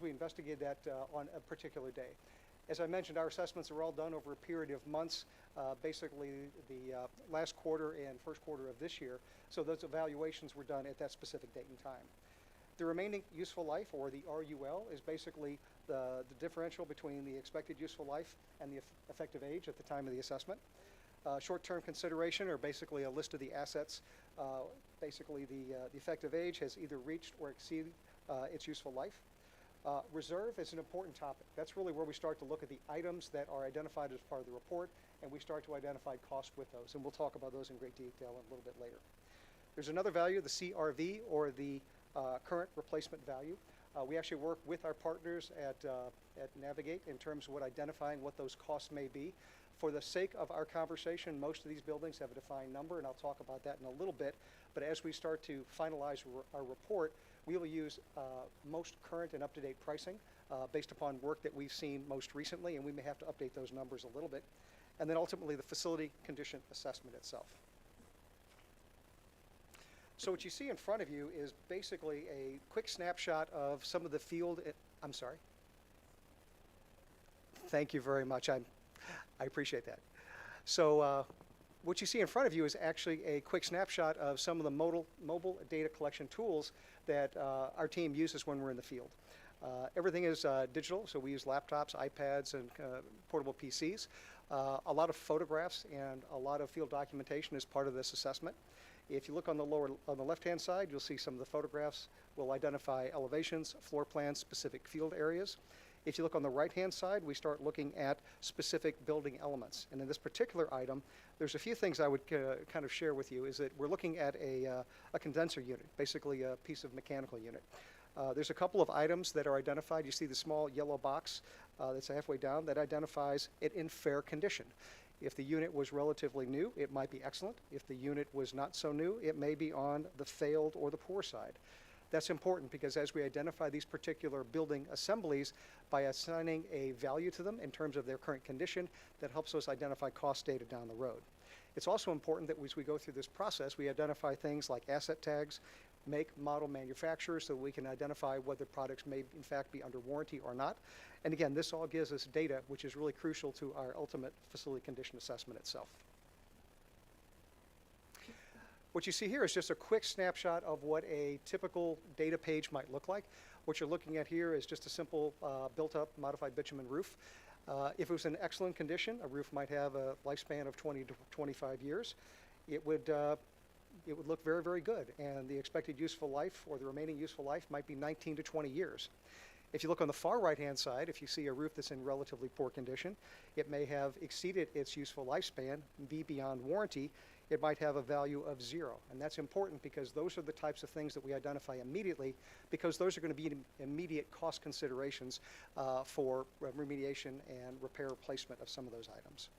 investigate that on a particular day. As I mentioned, our assessments are all done over a period of months, basically the last quarter and first quarter of this year. So those evaluations were done at that specific date and time. The remaining useful life, or the RUL, is basically the differential between the expected useful life and the effective age at the time of the assessment. Short-term consideration, or basically a list of the assets. Basically, the effective age has either reached or exceeded its useful life. Reserve is an important topic. That's really where we start to look at the items that are identified as part of the report, and we start to identify cost with those. And we'll talk about those in great detail a little bit later. There's another value, the CRV, or the current replacement value. We actually work with our partners at Navigate in terms of identifying what those costs may be. For the sake of our conversation, most of these buildings have a defined number, and I'll talk about that in a little bit. But as we start to finalize our report, we will use most current and up-to-date pricing based upon work that we've seen most recently, and we may have to update those numbers a little bit. And then ultimately, the facility condition assessment itself. So what you see in front of you is basically a quick snapshot of some of the field. I'm sorry. Thank you very much. I appreciate that. So what you see in front of you is actually a quick snapshot of some of the mobile data collection tools that our team uses when we're in the field. Everything is digital, so we use laptops, iPads, and portable PCs. A lot of photographs and a lot of field documentation is part of this assessment. If you look on the left-hand side, you'll see some of the photographs will identify elevations, floor plans, specific field areas. If you look on the right-hand side, we start looking at specific building elements. And in this particular item, there's a few things I would kind of share with you. Is that we're looking at a condenser unit, basically a piece of mechanical unit. There's a couple of items that are identified. You see the small yellow box that's halfway down that identifies it in fair condition. If the unit was relatively new, it might be excellent. If the unit was not so new, it may be on the failed or the poor side. That's important because as we identify these particular building assemblies, by assigning a value to them in terms of their current condition, that helps us identify cost data down the road. It's also important that as we go through this process, we identify things like asset tags, make, model, manufacturer, so we can identify whether products may in fact be under warranty or not. And again, this all gives us data which is really crucial to our ultimate facility condition assessment itself. What you see here is just a quick snapshot of what a typical data page might look like. What you're looking at here is just a simple built-up modified bitumen roof. If it was in excellent condition, a roof might have a lifespan of 20 to 25 years. It would look very, very good, and the expected useful life or the remaining useful life might be 19 to 20 years. If you look on the far right-hand side, if you see a roof that's in relatively poor condition, it may have exceeded its useful lifespan, be beyond warranty. It might have a value of 0. And that's important because those are the types of things that we identify immediately, because those are going to be immediate cost considerations for remediation and repair replacement of some of those items.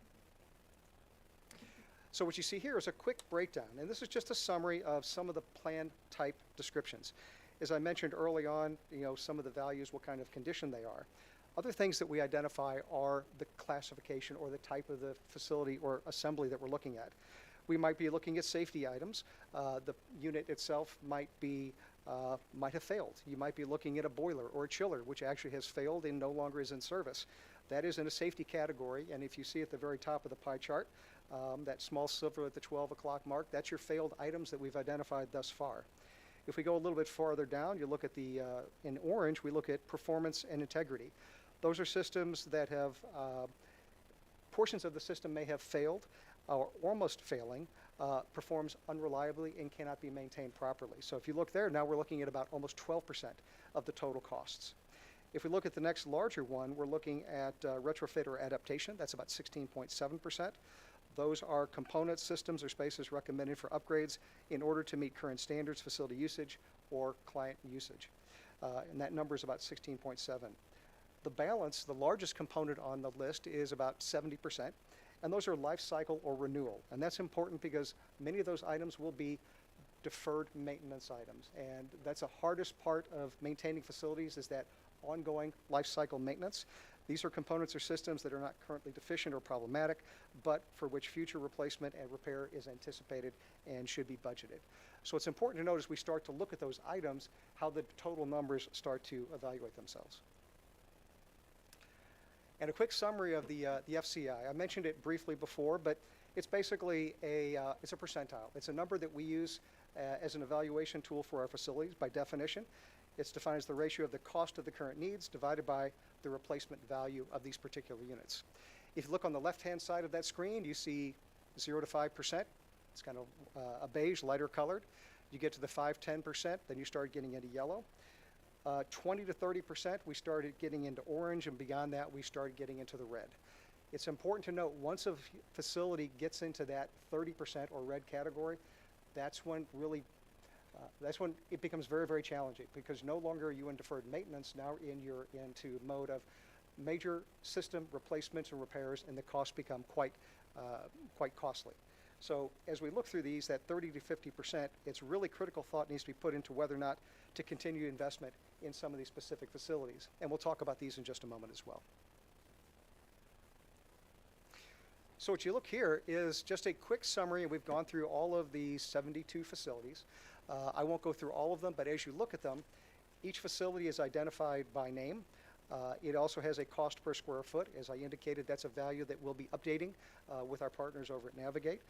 So what you see here is a quick breakdown, and this is just a summary of some of the plan type descriptions. As I mentioned early on, some of the values, what kind of condition they are. Other things that we identify are the classification or the type of the facility or assembly that we're looking at. We might be looking at safety items. The unit itself might have failed. You might be looking at a boiler or a chiller, which actually has failed and no longer is in service. That is in a safety category, and if you see at the very top of the pie chart, that small silver at the 12 o'clock mark, that's your failed items that we've identified thus far. If we go a little bit farther down, you look at in orange, we look at performance and integrity. Those are systems that have, portions of the system may have failed or almost failing, performs unreliably and cannot be maintained properly. So if you look there, now we're looking at about almost 12% of the total costs. If we look at the next larger one, we're looking at retrofit or adaptation. That's about 16.7%. Those are components, systems, or spaces recommended for upgrades in order to meet current standards, facility usage, or client usage. And that number is about 16.7. The balance, the largest component on the list, is about 70%. And those are life cycle or renewal. And that's important because many of those items will be deferred maintenance items. And that's the hardest part of maintaining facilities, is that ongoing life cycle maintenance. These are components or systems that are not currently deficient or problematic, but for which future replacement and repair is anticipated and should be budgeted. So it's important to note as we start to look at those items, how the total numbers start to evaluate themselves. And a quick summary of the FCI. I mentioned it briefly before, but it's basically it's a percentile. It's a number that we use as an evaluation tool for our facilities by definition. It's defined as the ratio of the cost of the current needs divided by the replacement value of these particular units. If you look on the left-hand side of that screen, you see 0 to 5%. It's kind of a beige, lighter colored. You get to the 5-10%, then you start getting into yellow. 20 to 30%, we started getting into orange, and beyond that, we started getting into the red. It's important to note, once a facility gets into that 30% or red category, that's when it becomes very, very challenging, because no longer are you in deferred maintenance. Now you're into mode of major system replacements and repairs, and the costs become quite costly. So as we look through these, that 30 to 50%, it's really critical thought needs to be put into whether or not to continue investment in some of these specific facilities. And we'll talk about these in just a moment as well. So what you look here is just a quick summary. We've gone through all of these 72 facilities. I won't go through all of them, but as you look at them, each facility is identified by name. It also has a cost per square foot. As I indicated, that's a value that we'll be updating with our partners over at Navigate.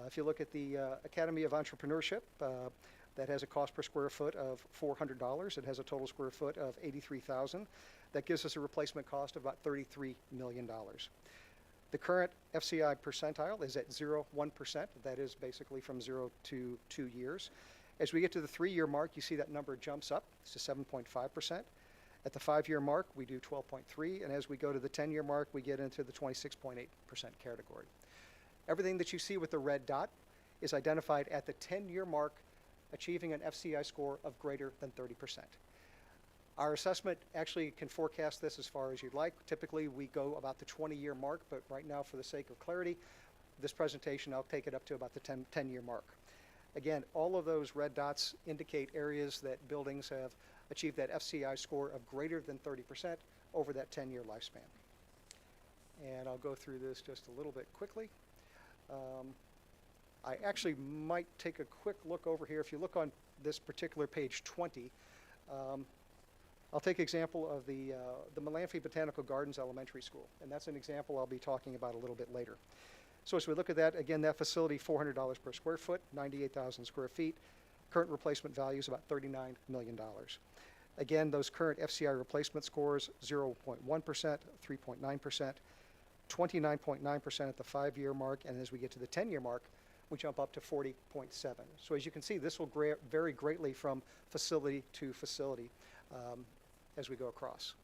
If you look at the Academy of Entrepreneurship, that has a cost per square foot of $400. It has a total square foot of 83,000. That gives us a replacement cost of about $33 million. The current FCI percentile is at 0.1%. That is basically from 0 to 2 years. As we get to the 3-year mark, you see that number jumps up to 7.5%. At the 5-year mark, we do 12.3, and as we go to the 10-year mark, we get into the 26.8% category. Everything that you see with the red dot is identified at the 10-year mark, achieving an FCI score of greater than 30%. Our assessment actually can forecast this as far as you'd like. Typically, we go about the 20-year mark, but right now, for the sake of clarity, this presentation, I'll take it up to about the 10-year mark. Again, all of those red dots indicate areas that buildings have achieved that FCI score of greater than 30% over that 10-year lifespan. And I'll go through this just a little bit quickly. I actually might take a quick look over here. If you look on this particular page 20, I'll take example of the Melanphy Botanical Gardens Elementary School, and that's an example I'll be talking about a little bit later. So as we look at that, again, that facility, $400 per square foot, 98,000 square feet. Current replacement value is about $39 million. Again, those current FCI replacement scores, 0.1%, 3.9%, 29.9% at the 5-year mark, and as we get to the 10-year mark, we jump up to 40.7. So as you can see, this will vary greatly from facility to facility as we go across.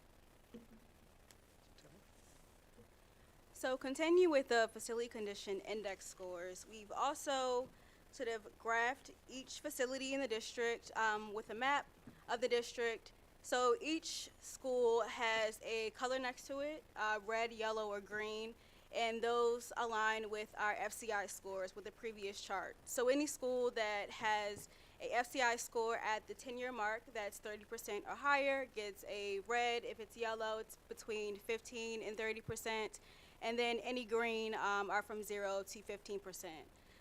So continue with the facility condition index scores. We've also sort of graphed each facility in the district with a map of the district. So each school has a color next to it, red, yellow, or green, and those align with our FCI scores with the previous chart. So any school that has a FCI score at the 10-year mark that's 30% or higher gets a red. If it's yellow, it's between 15 and 30%. And then any green are from 0 to 15%.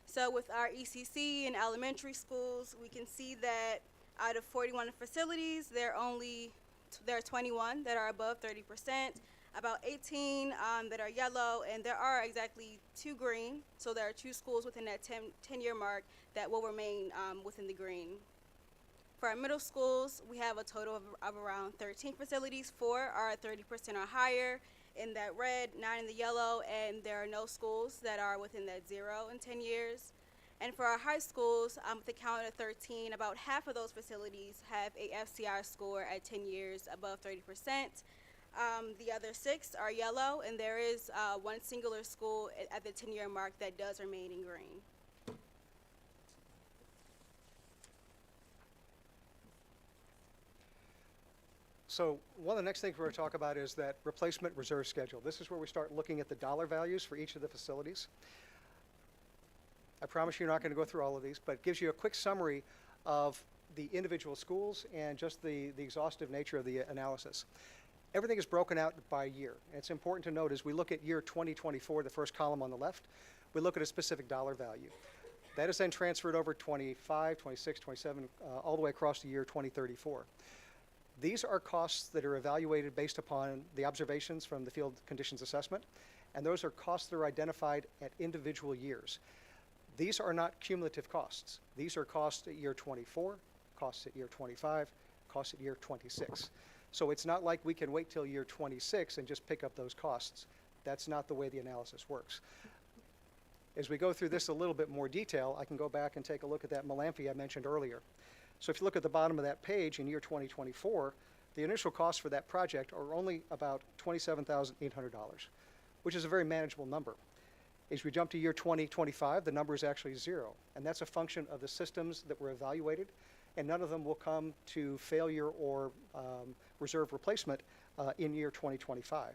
So with our ECC and elementary schools, we can see that out of 41 facilities, there are 21 that are above 30%, about 18 that are yellow, and there are exactly 2 green. So there are 2 schools within that 10-year mark that will remain within the green. For our middle schools, we have a total of around 13 facilities. 4 are at 30% or higher in that red, 9 in the yellow, and there are no schools that are within that 0 in 10 years. And for our high schools, with a count of 13, about half of those facilities have a FCI score at 10 years above 30%. The other 6 are yellow, and there is 1 singular school at the 10-year mark that does remain in green. So one of the next things we're going to talk about is that replacement reserve schedule. This is where we start looking at the dollar values for each of the facilities. I promise you're not going to go through all of these, but it gives you a quick summary of the individual schools and just the exhaustive nature of the analysis. Everything is broken out by year. And it's important to note as we look at year 2024, the first column on the left, we look at a specific dollar value. That is then transferred over 25, 26, 27, all the way across the year 2034. These are costs that are evaluated based upon the observations from the field conditions assessment, and those are costs that are identified at individual years. These are not cumulative costs. These are costs at year 24, costs at year 25, costs at year 26. So it's not like we can wait till year 26 and just pick up those costs. That's not the way the analysis works. As we go through this a little bit more detail, I can go back and take a look at that Malamphy I mentioned earlier. So if you look at the bottom of that page in year 2024, the initial costs for that project are only about $27,800, which is a very manageable number. As we jump to year 2025, the number is actually zero, and that's a function of the systems that were evaluated, and none of them will come to failure or reserve replacement in year 2025.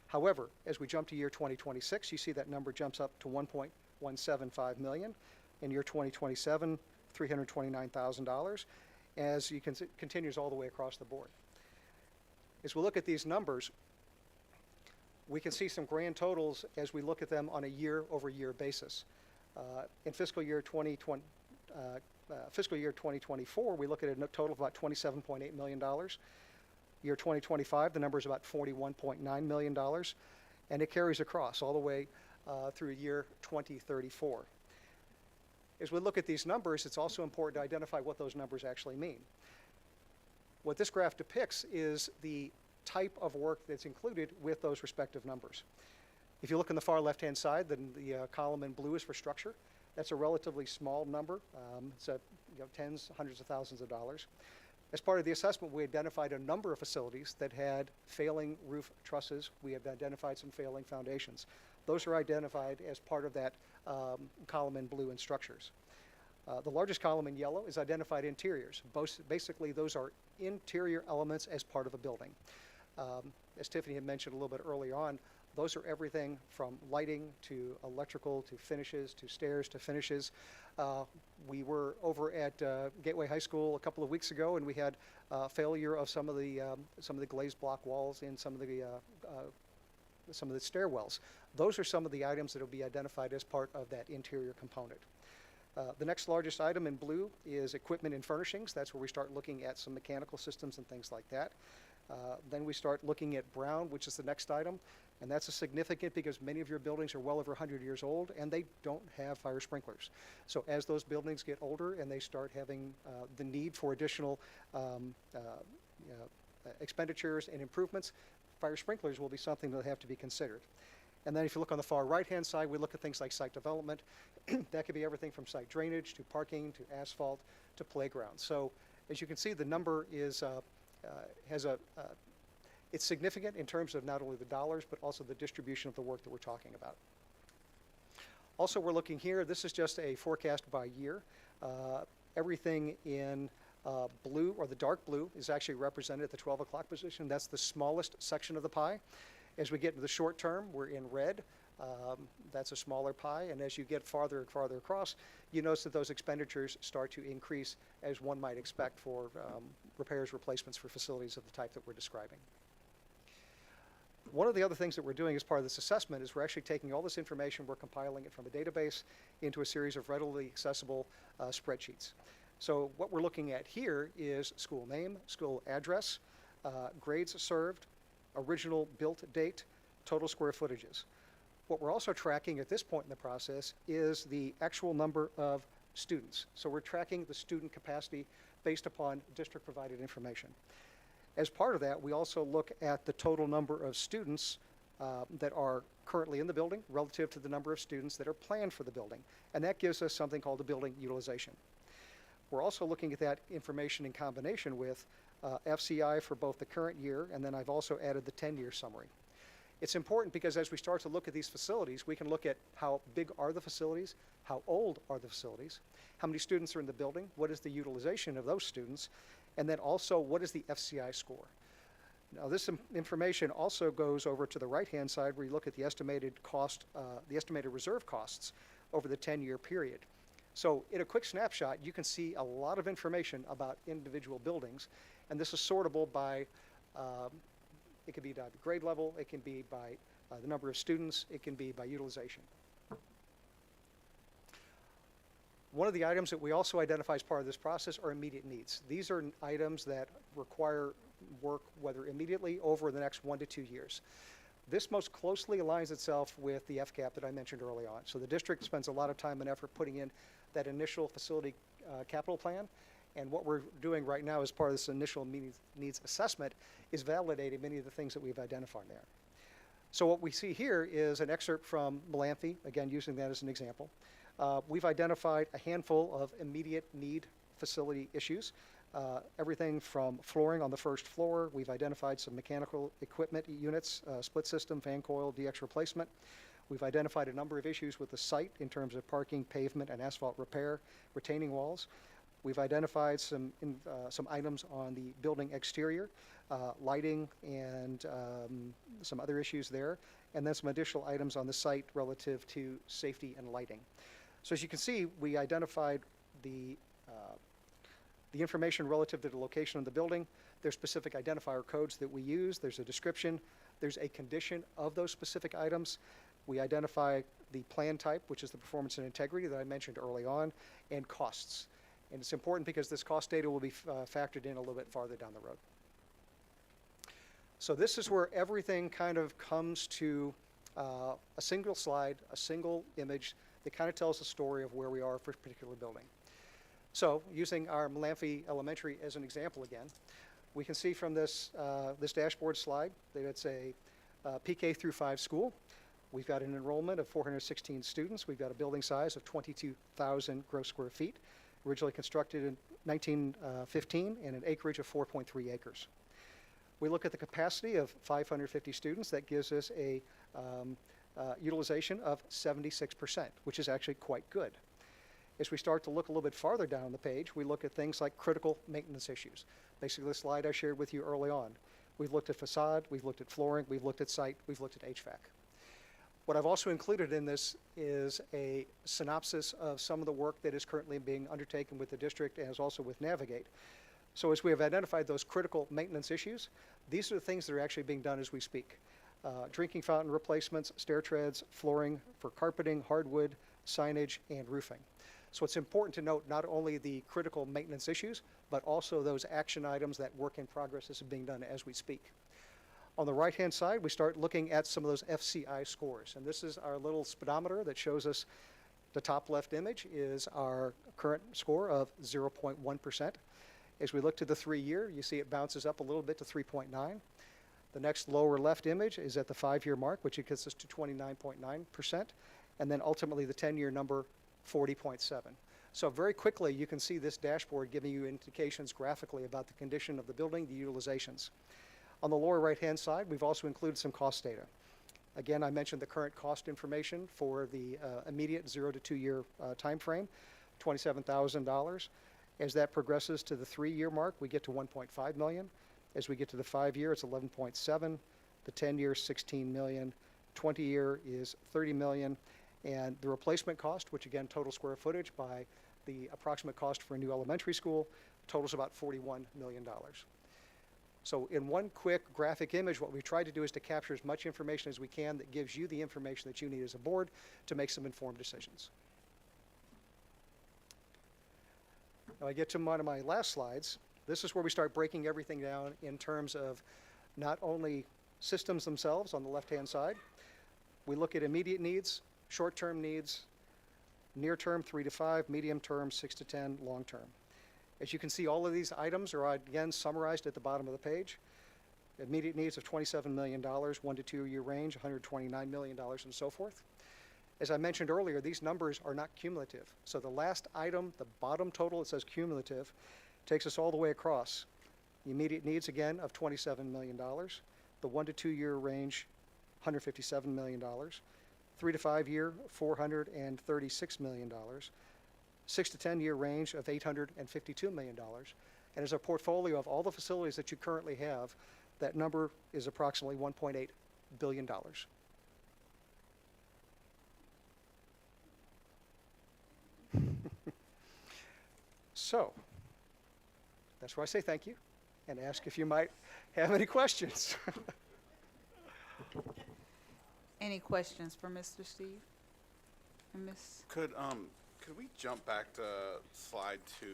However, as we jump to year 2026, you see that number jumps up to $1.175 million. In year 2027, $329,000, as you can see, continues all the way across the board. As we look at these numbers, we can see some grand totals as we look at them on a year-over-year basis. In fiscal year 2024, we look at a total of about $27.8 million. Year 2025, the number is about $41.9 million, and it carries across all the way through year 2034. As we look at these numbers, it's also important to identify what those numbers actually mean. What this graph depicts is the type of work that's included with those respective numbers. If you look on the far left-hand side, then the column in blue is for structure. That's a relatively small number. It's tens, hundreds of thousands of dollars. As part of the assessment, we identified a number of facilities that had failing roof trusses. We have identified some failing foundations. Those are identified as part of that column in blue in structures. The largest column in yellow is identified interiors. Basically, those are interior elements as part of a building. As Tiffany had mentioned a little bit earlier on, those are everything from lighting to electrical to finishes to stairs to finishes. We were over at Gateway High School a couple of weeks ago, and we had failure of some of the glazed block walls in some of the stairwells. Those are some of the items that will be identified as part of that interior component. The next largest item in blue is equipment and furnishings. That's where we start looking at some mechanical systems and things like that. Then we start looking at brown, which is the next item, and that's a significant because many of your buildings are well over 100 years old and they don't have fire sprinklers. So as those buildings get older and they start having the need for additional expenditures and improvements, fire sprinklers will be something that have to be considered. And then if you look on the far right-hand side, we look at things like site development. That could be everything from site drainage to parking to asphalt to playgrounds. So as you can see, the number is it's significant in terms of not only the dollars, but also the distribution of the work that we're talking about. Also, we're looking here, this is just a forecast by year. Everything in blue, or the dark blue, is actually represented at the 12 o'clock position. That's the smallest section of the pie. As we get into the short term, we're in red. That's a smaller pie, and as you get farther and farther across, you notice that those expenditures start to increase as one might expect for repairs, replacements for facilities of the type that we're describing. One of the other things that we're doing as part of this assessment is we're actually taking all this information, we're compiling it from a database into a series of readily accessible spreadsheets. So what we're looking at here is school name, school address, grades served, original built date, total square footages. What we're also tracking at this point in the process is the actual number of students. So we're tracking the student capacity based upon district provided information. As part of that, we also look at the total number of students that are currently in the building relative to the number of students that are planned for the building. And that gives us something called the building utilization. We're also looking at that information in combination with FCI for both the current year, and then I've also added the 10-year summary. It's important because as we start to look at these facilities, we can look at how big are the facilities, how old are the facilities, how many students are in the building, what is the utilization of those students, and then also what is the FCI score. Now this information also goes over to the right-hand side where you look at the estimated cost, the estimated reserve costs over the 10-year period. So in a quick snapshot, you can see a lot of information about individual buildings, and this is sortable by it can be by grade level, it can be by the number of students, it can be by utilization. One of the items that we also identify as part of this process are immediate needs. These are items that require work, whether immediately over the next 1 to 2 years. This most closely aligns itself with the FCAP that I mentioned early on. So the district spends a lot of time and effort putting in that initial facility capital plan. And what we're doing right now as part of this initial needs assessment is validating many of the things that we've identified there. So what we see here is an excerpt from Malamphy, again using that as an example. We've identified a handful of immediate need facility issues. Everything from flooring on the first floor. We've identified some mechanical equipment units, split system, fan coil, DX replacement. We've identified a number of issues with the site in terms of parking, pavement, and asphalt repair, retaining walls. We've identified some items on the building exterior, lighting, and some other issues there, and then some additional items on the site relative to safety and lighting. So as you can see, we identified the information relative to the location of the building. There's specific identifier codes that we use. There's a description. There's a condition of those specific items. We identify the plan type, which is the performance and integrity that I mentioned early on, and costs. And it's important because this cost data will be factored in a little bit farther down the road. So this is where everything kind of comes to a single slide, a single image that kind of tells the story of where we are for a particular building. So using our Malamphy Elementary as an example again, we can see from this, this dashboard slide that it's a PK through 5 school. We've got an enrollment of 416 students. We've got a building size of 22,000 gross square feet, originally constructed in 1915 and an acreage of 4.3 acres. We look at the capacity of 550 students. That gives us a utilization of 76%, which is actually quite good. As we start to look a little bit farther down the page, we look at things like critical maintenance issues. Basically, the slide I shared with you early on. We've looked at facade, we've looked at flooring, we've looked at site, we've looked at HVAC. What I've also included in this is a synopsis of some of the work that is currently being undertaken with the district and is also with Navigate. So as we have identified those critical maintenance issues, these are the things that are actually being done as we speak. Drinking fountain replacements, stair treads, flooring for carpeting, hardwood, signage, and roofing. So it's important to note not only the critical maintenance issues, but also those action items, that work in progress is being done as we speak. On the right-hand side, we start looking at some of those FCI scores. And this is our little speedometer that shows us the top left image is our current score of 0.1%. As we look to the 3-year, you see it bounces up a little bit to 3.9. The next lower left image is at the 5-year mark, which gets us to 29.9%. And then ultimately the 10-year number, 40.7. So very quickly, you can see this dashboard giving you indications graphically about the condition of the building, the utilizations. On the lower right-hand side, we've also included some cost data. Again, I mentioned the current cost information for the immediate 0 to 2 year time frame, $27,000. As that progresses to the 3-year mark, we get to 1.5 million. As we get to the 5-year, it's 11.7. The 10-year, 16 million. 20-year is 30 million. And the replacement cost, which again, total square footage by the approximate cost for a new elementary school, totals about $41 million. So in one quick graphic image, what we've tried to do is to capture as much information as we can that gives you the information that you need as a board to make some informed decisions. Now I get to one of my last slides. This is where we start breaking everything down in terms of not only systems themselves on the left-hand side. We look at immediate needs, short-term needs, near-term 3 to 5, medium-term 6 to 10, long-term. As you can see, all of these items are again summarized at the bottom of the page. Immediate needs of $27 million, 1 to 2 year range, $129 million, and so forth. As I mentioned earlier, these numbers are not cumulative. So the last item, the bottom total, it says cumulative, takes us all the way across. The immediate needs, again, of $27 million. The 1 to 2 year range, $157 million. 3 to 5 year, $436 million. 6 to 10 year range of $852 million. And as a portfolio of all the facilities that you currently have, that number is approximately $1.8 billion. So, that's where I say thank you and ask if you might have any questions. Any questions for Mr. Steve and Ms.? Could Could we jump back to slide 2?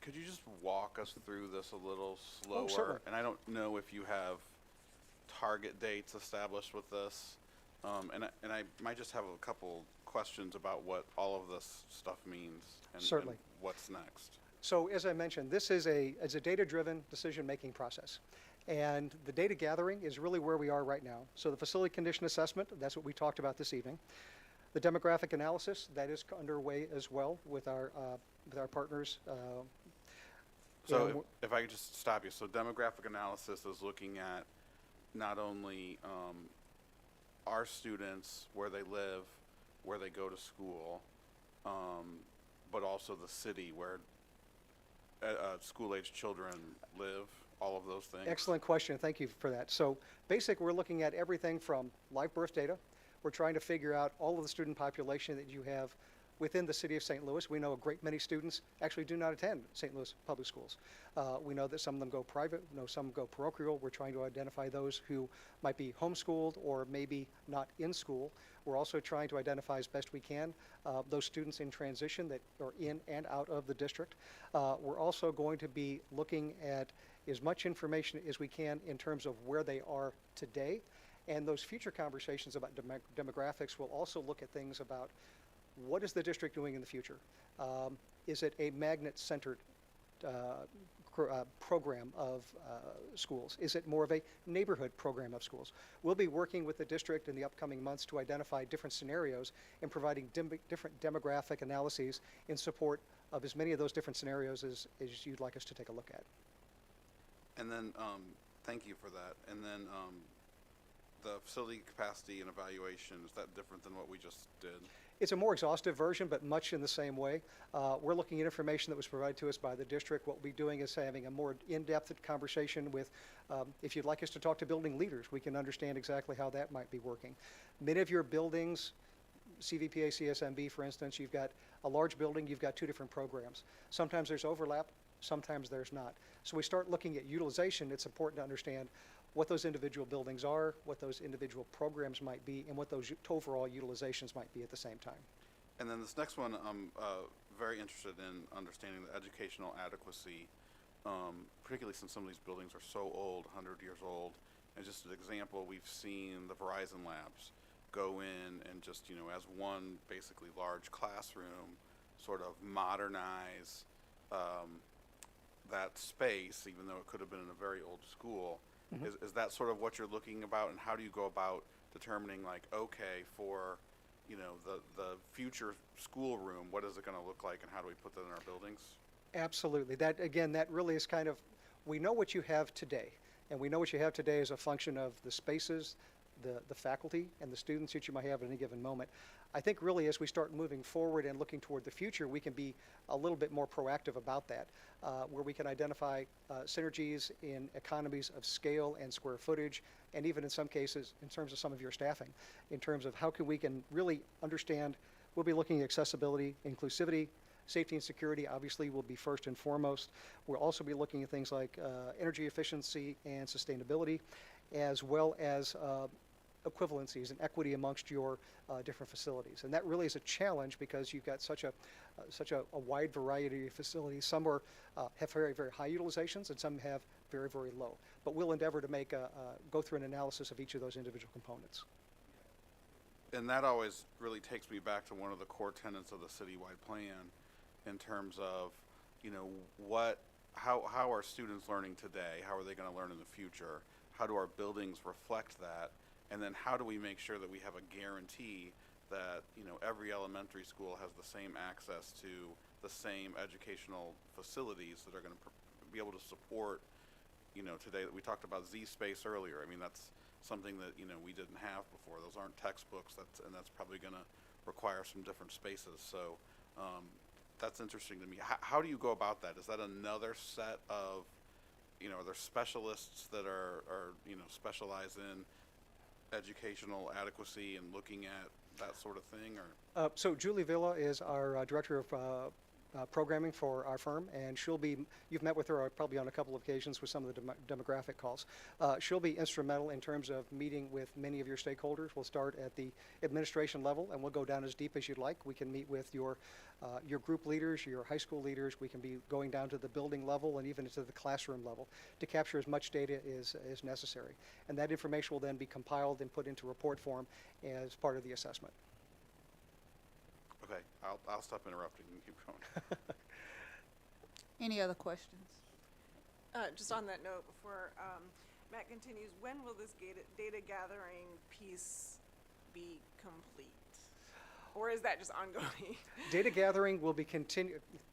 Could you just walk us through this a little slower? certainly. And I don't know if you have target dates established with this. And I might just have a couple questions about what all of this stuff means and Certainly. what's next. So as I mentioned, this is a data-driven decision-making process. And the data gathering is really where we are right now. So the facility condition assessment, that's what we talked about this evening. The demographic analysis, that is underway as well with our partners. So and if I could just stop you. So demographic analysis is looking at not only our students, where they live, where they go to school, but also the city where school-age children live, all of those things. Excellent question. Thank you for that. So basically, we're looking at everything from live birth data. We're trying to figure out all of the student population that you have within the city of St. Louis. We know a great many students actually do not attend St. Louis public schools. We know that some of them go private. We know some go parochial. We're trying to identify those who might be homeschooled or maybe not in school. We're also trying to identify as best we can those students in transition that are in and out of the district. We're also going to be looking at as much information as we can in terms of where they are today. And those future conversations about demographics will also look at things about what is the district doing in the future? Is it a magnet-centered program of schools? Is it more of a neighborhood program of schools? We'll be working with the district in the upcoming months to identify different scenarios and providing different demographic analyses in support of as many of those different scenarios as you'd like us to take a look at. And then, thank you for that. And then the facility capacity and evaluation, is that different than what we just did? It's a more exhaustive version, but much in the same way. We're looking at information that was provided to us by the district. What we'll be doing is having a more in-depth conversation with, if you'd like us to talk to building leaders, we can understand exactly how that might be working. Many of your buildings, CVPA, CSMB, for instance, you've got a large building, you've got 2 different programs. Sometimes there's overlap, sometimes there's not. So we start looking at utilization. It's important to understand what those individual buildings are, what those individual programs might be, and what those overall utilizations might be at the same time. And then this next one, I'm very interested in understanding the educational adequacy, particularly since some of these buildings are so old, 100 years old. And just an example, we've seen the Verizon labs go in and just, as one basically large classroom, sort of modernize that space, even though it could have been in a very old school. Mm-hmm. Is that sort of what you're looking about, and how do you go about determining, like, okay, for the future schoolroom, what is it going to look like, and how do we put that in our buildings? Absolutely. That, again, that really is kind of, we know what you have today, and we know what you have today is a function of the spaces, the faculty, and the students that you might have at any given moment. I think really as we start moving forward and looking toward the future, we can be a little bit more proactive about that, where we can identify synergies in economies of scale and square footage, and even in some cases, in terms of some of your staffing, in terms of how we can really understand. We'll be looking at accessibility, inclusivity, safety and security obviously will be first and foremost. We'll also be looking at things like energy efficiency and sustainability, as well as equivalencies and equity amongst your different facilities. And that really is a challenge because you've got such a wide variety of facilities. Some are, have very, very high utilizations and some have very, very low. But we'll endeavor to make go through an analysis of each of those individual components. And that always really takes me back to one of the core tenets of the citywide plan in terms of, how are students learning today? How are they going to learn in the future? How do our buildings reflect that? And then how do we make sure that we have a guarantee that, every elementary school has the same access to the same educational facilities that are going to be able to support, today that we talked about Z-space earlier. I mean, that's something that, we didn't have before. Those aren't textbooks, and that's probably going to require some different spaces. So that's interesting to me. How do you go about that? Is that another set of, are there specialists that are specialize in educational adequacy and looking at that sort of thing, or? So Julie Villa is our Director of programming for our firm, and you've met with her probably on a couple of occasions with some of the demographic calls. She'll be instrumental in terms of meeting with many of your stakeholders. We'll start at the administration level, and we'll go down as deep as you'd like. We can meet with your group leaders, your high school leaders. We can be going down to the building level and even into the classroom level to capture as much data as necessary. And that information will then be compiled and put into report form as part of the assessment. Okay, I'll stop interrupting and keep going. Any other questions? Just on that note, before Matt continues, when will this data gathering piece be complete? Or is that just ongoing? Data gathering will be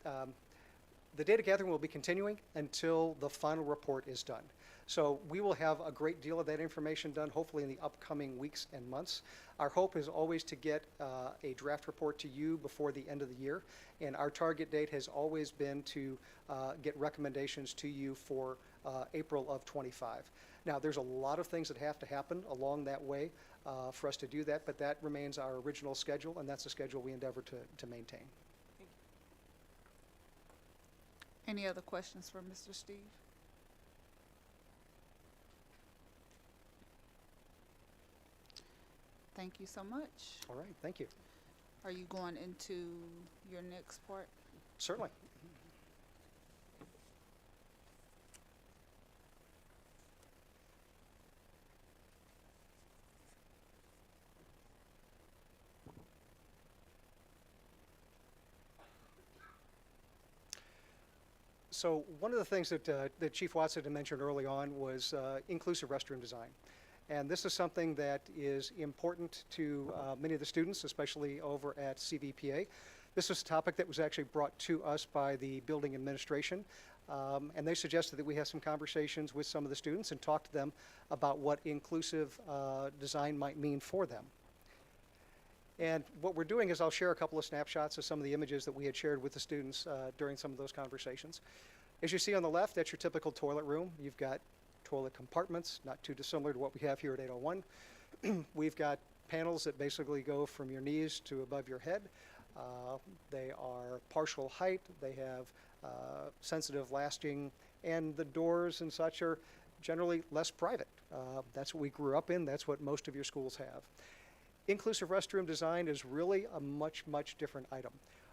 the data gathering will be continuing until the final report is done. So we will have a great deal of that information done, hopefully in the upcoming weeks and months. Our hope is always to get a draft report to you before the end of the year, and our target date has always been to get recommendations to you for April of '25. Now, there's a lot of things that have to happen along that way for us to do that, but that remains our original schedule, and that's the schedule we endeavor to maintain. Thank you. Any other questions for Mr. Steve? Thank you so much. All right, thank you. Are you going into your next part? Certainly. So one of the things that Chief Watson had mentioned early on was inclusive restroom design. And this is something that is important to many of the students, especially over at CVPA. This was a topic that was actually brought to us by the building administration. And they suggested that we have some conversations with some of the students and talk to them about what inclusive design might mean for them. And what we're doing is I'll share a couple of snapshots of some of the images that we had shared with the students during some of those conversations. As you see on the left, that's your typical toilet room. You've got toilet compartments, not too dissimilar to what we have here at 801. We've got panels that basically go from your knees to above your head. They are partial height. They have sensitive lasting, and the doors and such are generally less private. That's what we grew up in. That's what most of your schools have. Inclusive restroom design is really a much, much different item.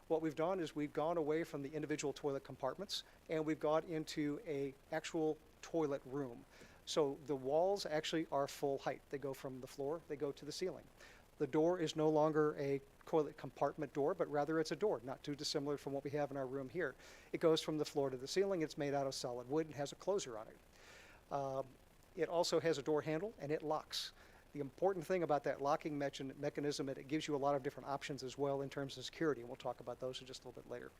What we've done is we've gone away from the individual toilet compartments and we've got into a actual toilet room. So the walls actually are full height. They go from the floor, they go to the ceiling. The door is no longer a toilet compartment door, but rather it's a door, not too dissimilar from what we have in our room here. It goes from the floor to the ceiling. It's made out of solid wood and has a closer on it. It also has a door handle and it locks. The important thing about that locking mechanism is it gives you a lot of different options as well in terms of security, and we'll talk about those in just a little bit later.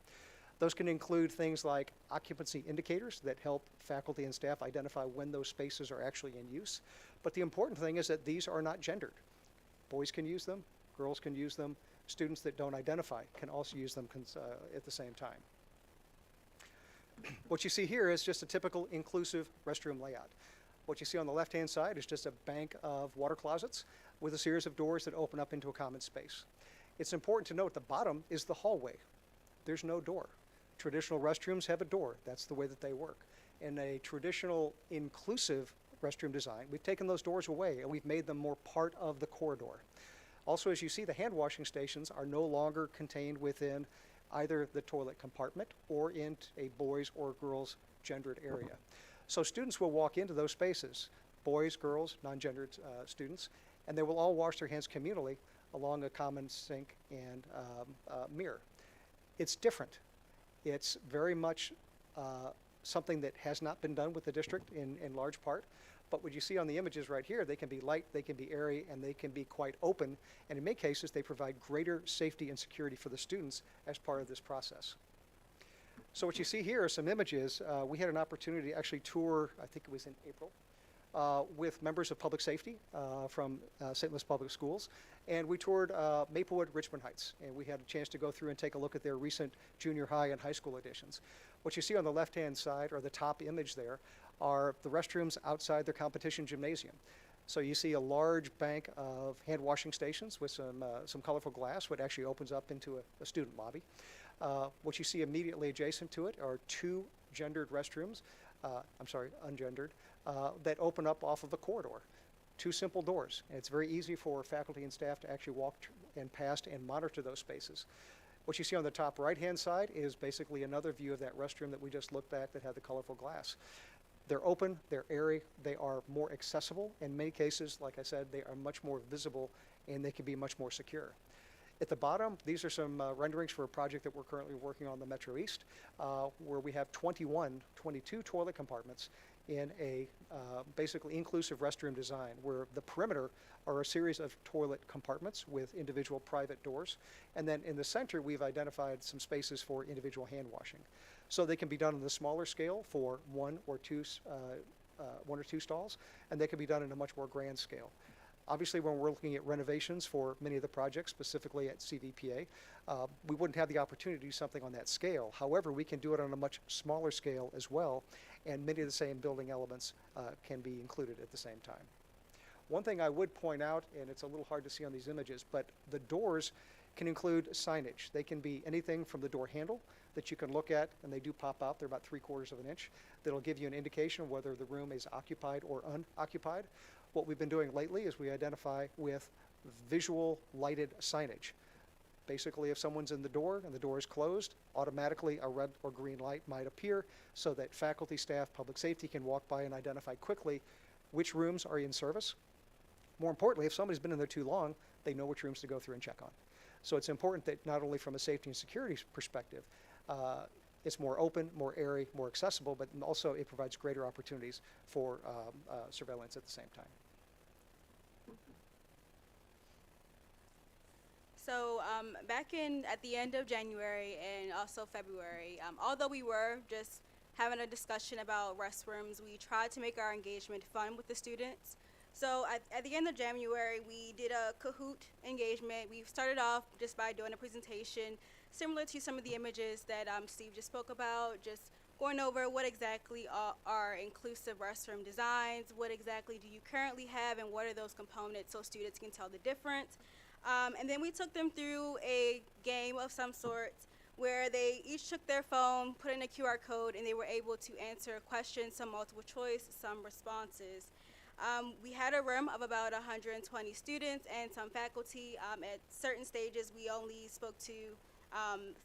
Those can include things like occupancy indicators that help faculty and staff identify when those spaces are actually in use. But the important thing is that these are not gendered. Boys can use them, girls can use them, students that don't identify can also use them at the same time. What you see here is just a typical inclusive restroom layout. What you see on the left-hand side is just a bank of water closets with a series of doors that open up into a common space. It's important to note the bottom is the hallway. There's no door. Traditional restrooms have a door. That's the way that they work. In a traditional inclusive restroom design, we've taken those doors away and we've made them more part of the corridor. Also, as you see, the hand washing stations are no longer contained within either the toilet compartment or in a boys or girls gendered area. So students will walk into those spaces, boys, girls, non-gendered students, and they will all wash their hands communally along a common sink and mirror. It's different. It's very much something that has not been done with the district in large part, but what you see on the images right here, they can be light, they can be airy, and they can be quite open, and in many cases they provide greater safety and security for the students as part of this process. So what you see here are some images. We had an opportunity to actually tour, I think it was in April, with members of public safety from St. Louis Public Schools. And we toured Maplewood, Richmond Heights. And we had a chance to go through and take a look at their recent junior high and high school editions. What you see on the left-hand side, or the top image there, are the restrooms outside their competition gymnasium. So you see a large bank of hand washing stations with some colorful glass, which actually opens up into a student lobby. What you see immediately adjacent to it are two gendered restrooms, ungendered, that open up off of the corridor. Two simple doors. And it's very easy for faculty and staff to actually walk and past and monitor those spaces. What you see on the top right-hand side is basically another view of that restroom that we just looked at that had the colorful glass. They're open, they're airy, they are more accessible. In many cases, like I said, they are much more visible and they can be much more secure. At the bottom, these are some renderings for a project that we're currently working on the Metro East, where we have 22 toilet compartments in a basically inclusive restroom design, where the perimeter are a series of toilet compartments with individual private doors. And then in the center, we've identified some spaces for individual hand washing. So they can be done on the smaller scale for one or two stalls, and they can be done in a much more grand scale. Obviously, when we're looking at renovations for many of the projects, specifically at CVPA, we wouldn't have the opportunity to do something on that scale. However, we can do it on a much smaller scale as well, and many of the same building elements can be included at the same time. One thing I would point out, and it's a little hard to see on these images, but the doors can include signage. They can be anything from the door handle that you can look at, and they do pop out. They're about 3/4 of an inch. That'll give you an indication of whether the room is occupied or unoccupied. What we've been doing lately is we identify with visual lighted signage. Basically, if someone's in the door and the door is closed, automatically a red or green light might appear so that faculty, staff, public safety can walk by and identify quickly which rooms are in service. More importantly, if somebody's been in there too long, they know which rooms to go through and check on. So it's important that not only from a safety and security perspective, it's more open, more airy, more accessible, but also it provides greater opportunities for surveillance at the same time. So back at the end of January and also February, although we were just having a discussion about restrooms, we tried to make our engagement fun with the students. So at the end of January, we did a Kahoot engagement. We started off just by doing a presentation similar to some of the images that Steve just spoke about, just going over what exactly are inclusive restroom designs, what exactly do you currently have, and what are those components so students can tell the difference. And then we took them through a game of some sort where they each took their phone, put in a QR code, and they were able to answer questions, some multiple choice, some responses. We had a room of about 120 students and some faculty. At certain stages, we only spoke to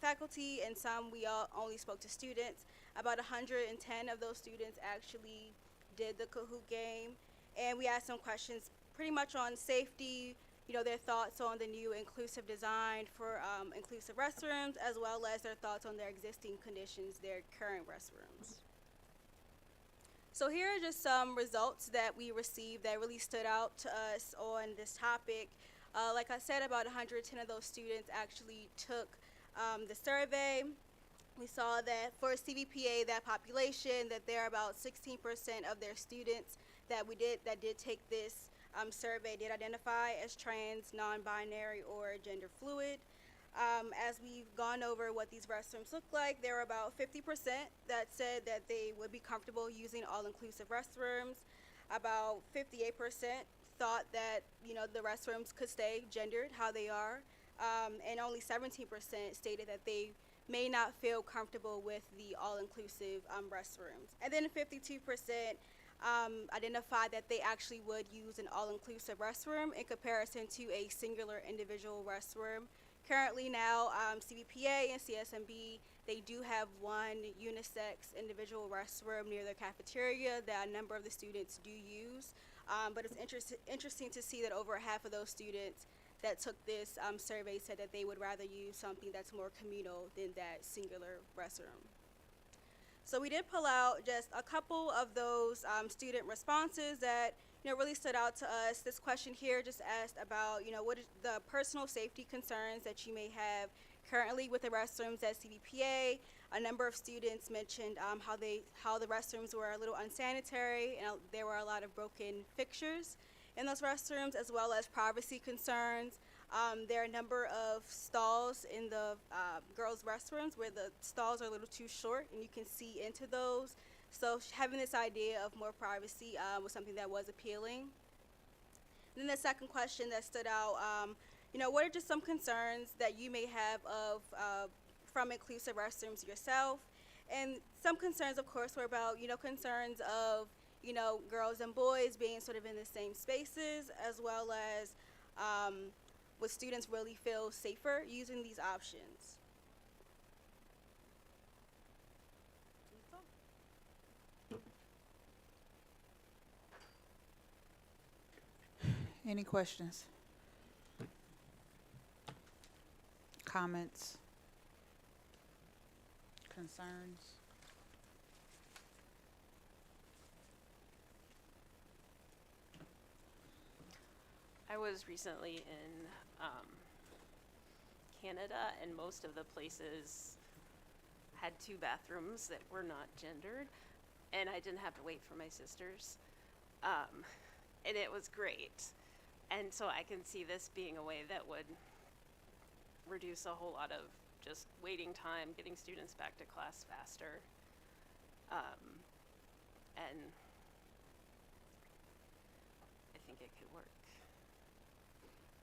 faculty, and some we only spoke to students. About 110 of those students actually did the Kahoot game, and we asked some questions pretty much on safety, their thoughts on the new inclusive design for inclusive restrooms, as well as their thoughts on their existing conditions, their current restrooms. So here are just some results that we received that really stood out to us on this topic. Like I said, about 110 of those students actually took the survey. We saw that for CVPA, that population, that there are about 16% of their students that did take this survey did identify as trans, non-binary, or gender fluid. As we've gone over what these restrooms look like, there were about 50% that said that they would be comfortable using all-inclusive restrooms. About 58% thought that, the restrooms could stay gendered how they are. And only 17% stated that they may not feel comfortable with the all-inclusive restrooms. And then 52% identified that they actually would use an all-inclusive restroom in comparison to a singular individual restroom. Currently now, CVPA and CSMB, they do have one unisex individual restroom near their cafeteria that a number of the students do use. But it's interesting to see that over half of those students that took this survey said that they would rather use something that's more communal than that singular restroom. So we did pull out just a couple of those student responses that really stood out to us. This question here just asked about what is the personal safety concerns that you may have currently with the restrooms at CVPA. A number of students mentioned how the restrooms were a little unsanitary and there were a lot of broken fixtures in those restrooms, as well as privacy concerns. There are a number of stalls in the girls' restrooms where the stalls are a little too short and you can see into those. So having this idea of more privacy was something that was appealing. Then the second question that stood out, what are just some concerns that you may have of from inclusive restrooms yourself? And some concerns, of course, were about, concerns of, girls and boys being sort of in the same spaces, as well as would students really feel safer using these options? Any questions? Comments? Concerns? I was recently in Canada, and most of the places had 2 bathrooms that were not gendered, and I didn't have to wait for my sisters, and it was great. And so I can see this being a way that would reduce a whole lot of just waiting time, getting students back to class faster, and I think it could work.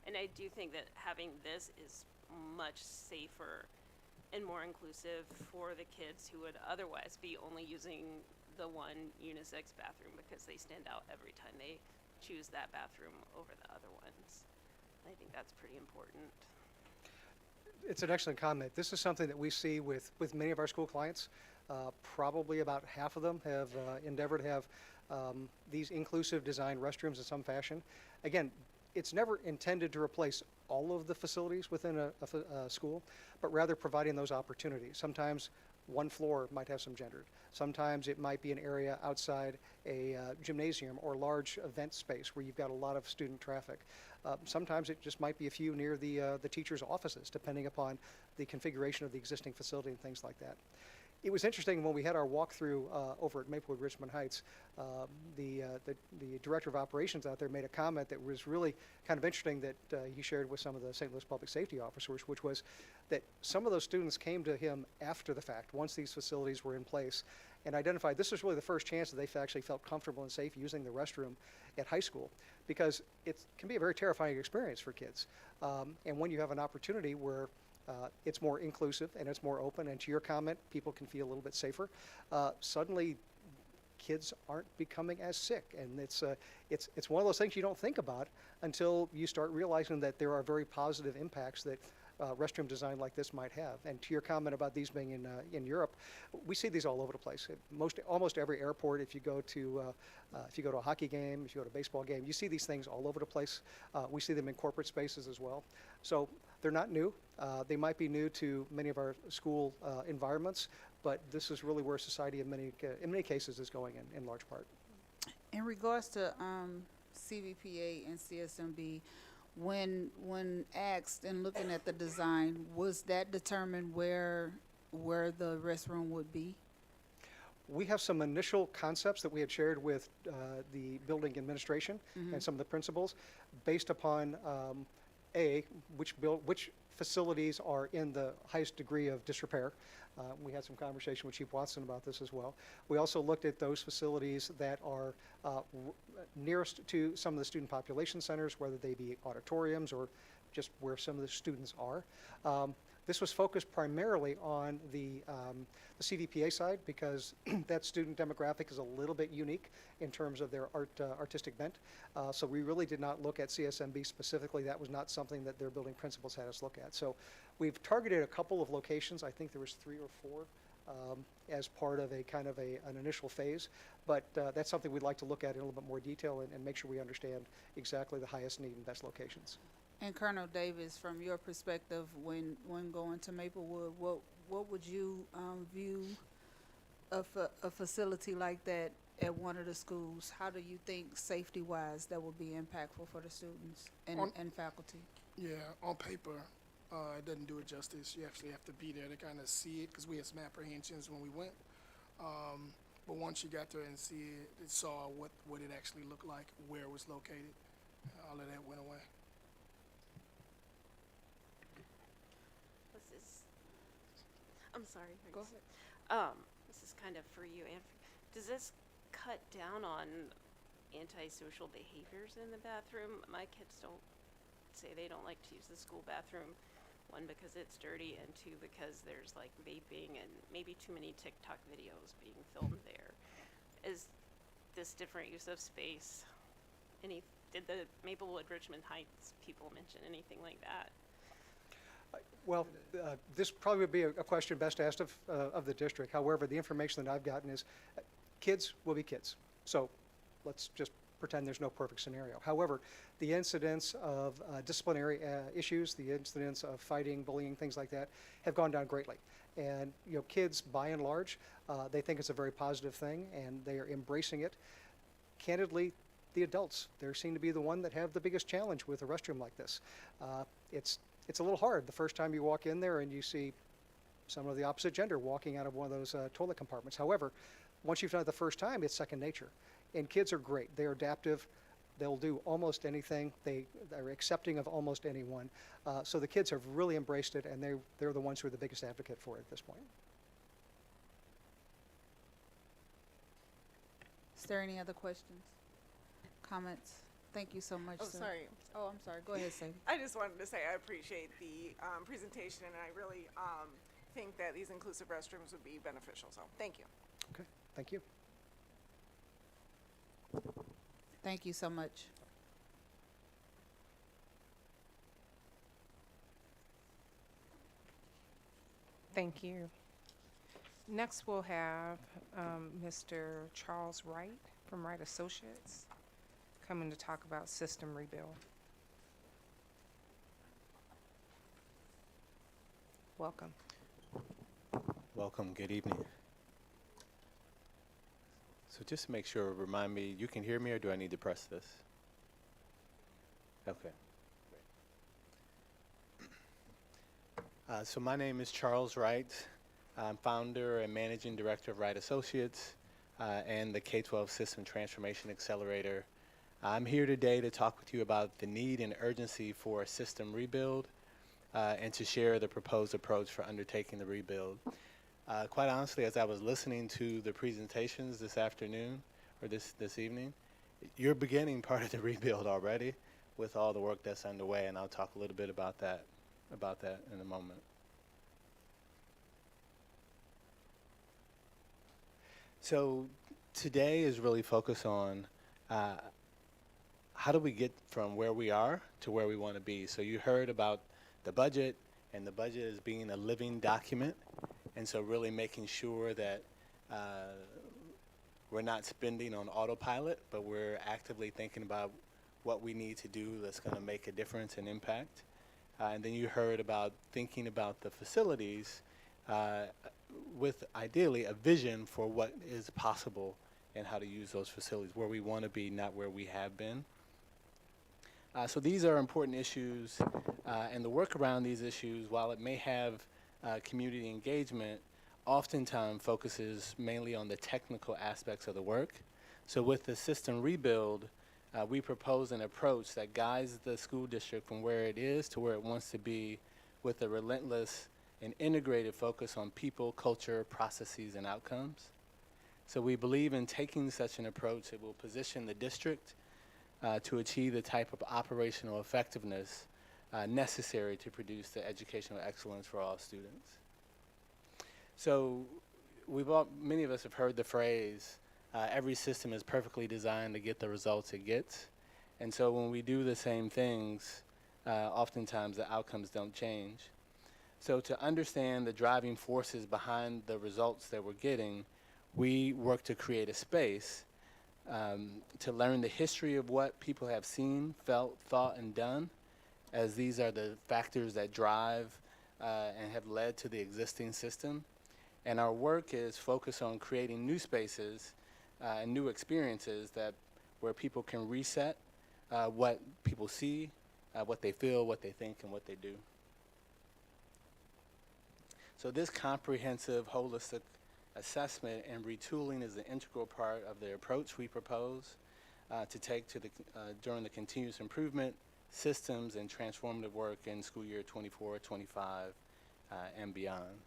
And I do think that having this is much safer and more inclusive for the kids who would otherwise be only using the one unisex bathroom because they stand out every time they choose that bathroom over the other ones. I think that's pretty important. It's an excellent comment. This is something that we see with many of our school clients. Probably about half of them have endeavored to have these inclusive design restrooms in some fashion. Again, it's never intended to replace all of the facilities within a school, but rather providing those opportunities. Sometimes one floor might have some gendered. Sometimes it might be an area outside a gymnasium or large event space where you've got a lot of student traffic. Sometimes it just might be a few near the teachers' offices, depending upon the configuration of the existing facility and things like that. It was interesting when we had our walkthrough over at Maplewood Richmond Heights. The director of operations out there made a comment that was really kind of interesting that he shared with some of the St. Louis public safety officers, which was that some of those students came to him after the fact, once these facilities were in place, and identified this was really the first chance that they actually felt comfortable and safe using the restroom at high school, because it can be a very terrifying experience for kids. And when you have an opportunity where it's more inclusive and it's more open, and to your comment, people can feel a little bit safer, suddenly kids aren't becoming as sick. And it's one of those things you don't think about until you start realizing that there are very positive impacts that restroom design like this might have. And to your comment about these being in Europe, we see these all over the place. Almost every airport, if you go to a hockey game, if you go to a baseball game, you see these things all over the place. We see them in corporate spaces as well. So they're not new. They might be new to many of our school environments, but this is really where society in many cases is going in large part. In regards to CVPA and CSMB, when asked and looking at the design, was that determined where the restroom would be? We have some initial concepts that we had shared with the building administration and some of the principals based upon which facilities are in the highest degree of disrepair. We had some conversation with Chief Watson about this as well. We also looked at those facilities that are nearest to some of the student population centers, whether they be auditoriums or just where some of the students are. This was focused primarily on the CVPA side because that student demographic is a little bit unique in terms of their artistic bent. So we really did not look at CSMB specifically. That was not something that their building principals had us look at. So we've targeted a couple of locations. I think there was 3 or 4 as part of a kind of an initial phase. But that's something we'd like to look at in a little bit more detail and make sure we understand exactly the highest need and best locations. And Colonel Davis, from your perspective, when going to Maplewood, what would you view a facility like that at one of the schools? How do you think, safety-wise, that would be impactful for the students and faculty? Yeah, on paper, it doesn't do it justice. You actually have to be there to kind of see it, because we had some apprehensions when we went. But once you got there and saw what it actually looked like, where it was located, all of that went away. I'm sorry. Go ahead. This is kind of for you, and does this cut down on antisocial behaviors in the bathroom. My kids don't say they don't like to use the school bathroom. One, because it's dirty, and two, because there's like vaping and maybe too many TikTok videos being filmed there. Is this different use of space? Did the Maplewood Richmond Heights people mention anything like that? Well, this probably would be a question best asked of the district. However, the information that I've gotten is kids will be kids. So let's just pretend there's no perfect scenario. However, the incidence of disciplinary issues, the incidence of fighting, bullying, things like that, have gone down greatly. And kids, by and large, they think it's a very positive thing, and they are embracing it. Candidly, the adults, they seem to be the one that have the biggest challenge with a restroom like this. It's a little hard the first time you walk in there and you see someone of the opposite gender walking out of one of those toilet compartments. However, once you've done it the first time, it's second nature. And kids are great. They're adaptive. They'll do almost anything. They're accepting of almost anyone. So the kids have really embraced it, and they're the ones who are the biggest advocate for it at this point. Is there any other questions, comments? Thank you so much, Oh, sir. sorry. Oh, I'm sorry. Go ahead, Sadie. I just wanted to say I appreciate the presentation, and I really think that these inclusive restrooms would be beneficial. So thank you. Okay, thank you. Thank you so much. Thank you. Next, we'll have Mr. Charles Wright from Wright Associates coming to talk about system rebuild. Welcome. Welcome, good evening. So just to make sure, remind me, you can hear me or do I need to press this? Okay. So my name is Charles Wright. I'm founder and managing director of Wright Associates and the K-12 System Transformation Accelerator. I'm here today to talk with you about the need and urgency for a system rebuild and to share the proposed approach for undertaking the rebuild. Quite honestly, as I was listening to the presentations this afternoon or this evening, you're beginning part of the rebuild already with all the work that's underway, and I'll talk a little bit about that in a moment. So today is really focused on how do we get from where we are to where we want to be. So you heard about the budget, and the budget is being a living document. And so really making sure that we're not spending on autopilot, but we're actively thinking about what we need to do that's going to make a difference and impact. And then you heard about thinking about the facilities with ideally a vision for what is possible and how to use those facilities, where we want to be, not where we have been. So these are important issues, and the work around these issues, while it may have community engagement, oftentimes focuses mainly on the technical aspects of the work. So with the system rebuild, we propose an approach that guides the school district from where it is to where it wants to be, with a relentless and integrated focus on people, culture, processes, and outcomes. So we believe in taking such an approach, it will position the district to achieve the type of operational effectiveness necessary to produce the educational excellence for all students. So many of us have heard the phrase, every system is perfectly designed to get the results it gets. And so when we do the same things, oftentimes the outcomes don't change. So to understand the driving forces behind the results that we're getting, we work to create a space to learn the history of what people have seen, felt, thought, and done, as these are the factors that drive and have led to the existing system. And our work is focused on creating new spaces and new experiences where people can reset what people see, what they feel, what they think, and what they do. So this comprehensive, holistic assessment and retooling is an integral part of the approach we propose to take during the continuous improvement, systems, and transformative work in school year 24, 25, and beyond.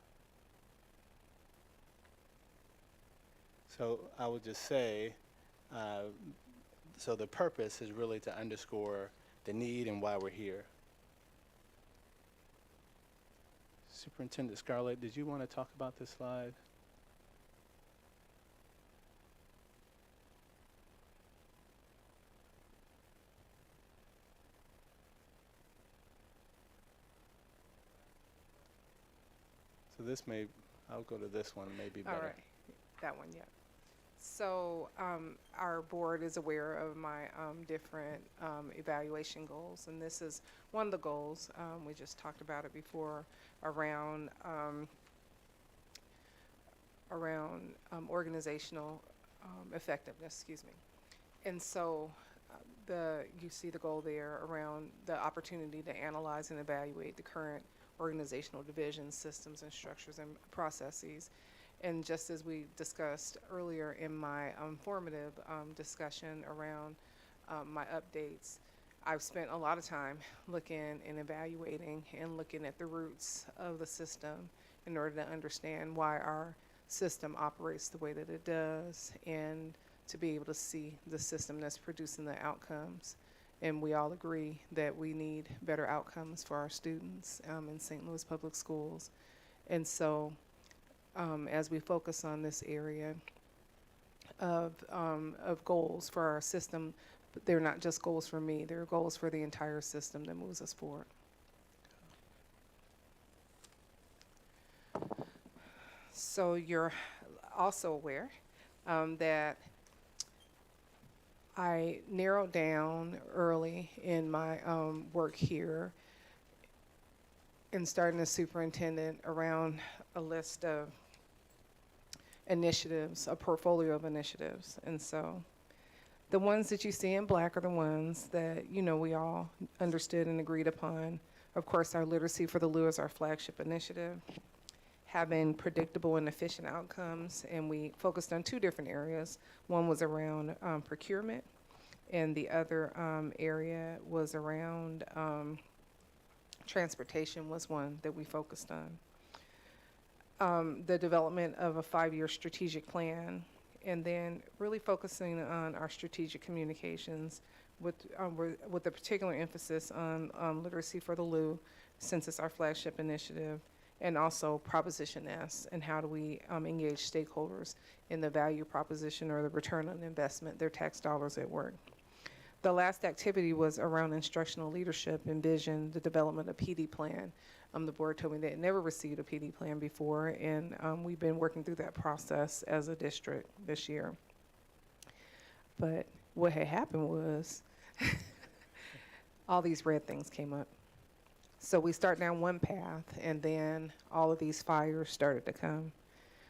So I would just say, So the purpose is really to underscore the need and why we're here. Superintendent Scarlett, did you want to talk about this slide? So this may, I'll go to this one, maybe better. All right, that one, yeah. So our board is aware of my different evaluation goals, and this is one of the goals. We just talked about it before around organizational effectiveness. Excuse me. And so you see the goal there around the opportunity to analyze and evaluate the current organizational divisions, systems, and structures and processes. And just as we discussed earlier in my formative discussion around my updates, I've spent a lot of time looking and evaluating and looking at the roots of the system in order to understand why our system operates the way that it does, and to be able to see the system that's producing the outcomes. And we all agree that we need better outcomes for our students in St. Louis Public Schools. And so as we focus on this area of goals for our system, but they're not just goals for me, they're goals for the entire system that moves us forward. So you're also aware that I narrowed down early in my work here and starting as superintendent around a list of initiatives, a portfolio of initiatives. And so the ones that you see in black are the ones that, you know, we all understood and agreed upon. Of course, our Literacy for the Lou is our flagship initiative, having predictable and efficient outcomes. And we focused on two different areas. One was around procurement, and the other area was around transportation was one that we focused on. The development of a 5-year strategic plan, and then really focusing on our strategic communications with a particular emphasis on Literacy for the Lou, since it's our flagship initiative, and also Proposition S, and how do we engage stakeholders in the value proposition or the return on investment, their tax dollars at work. The last activity was around instructional leadership and vision, the development of PD plan. The board told me they had never received a PD plan before, and we've been working through that process as a district this year. But what had happened was all these red things came up. So we start down one path, and then all of these fires started to come.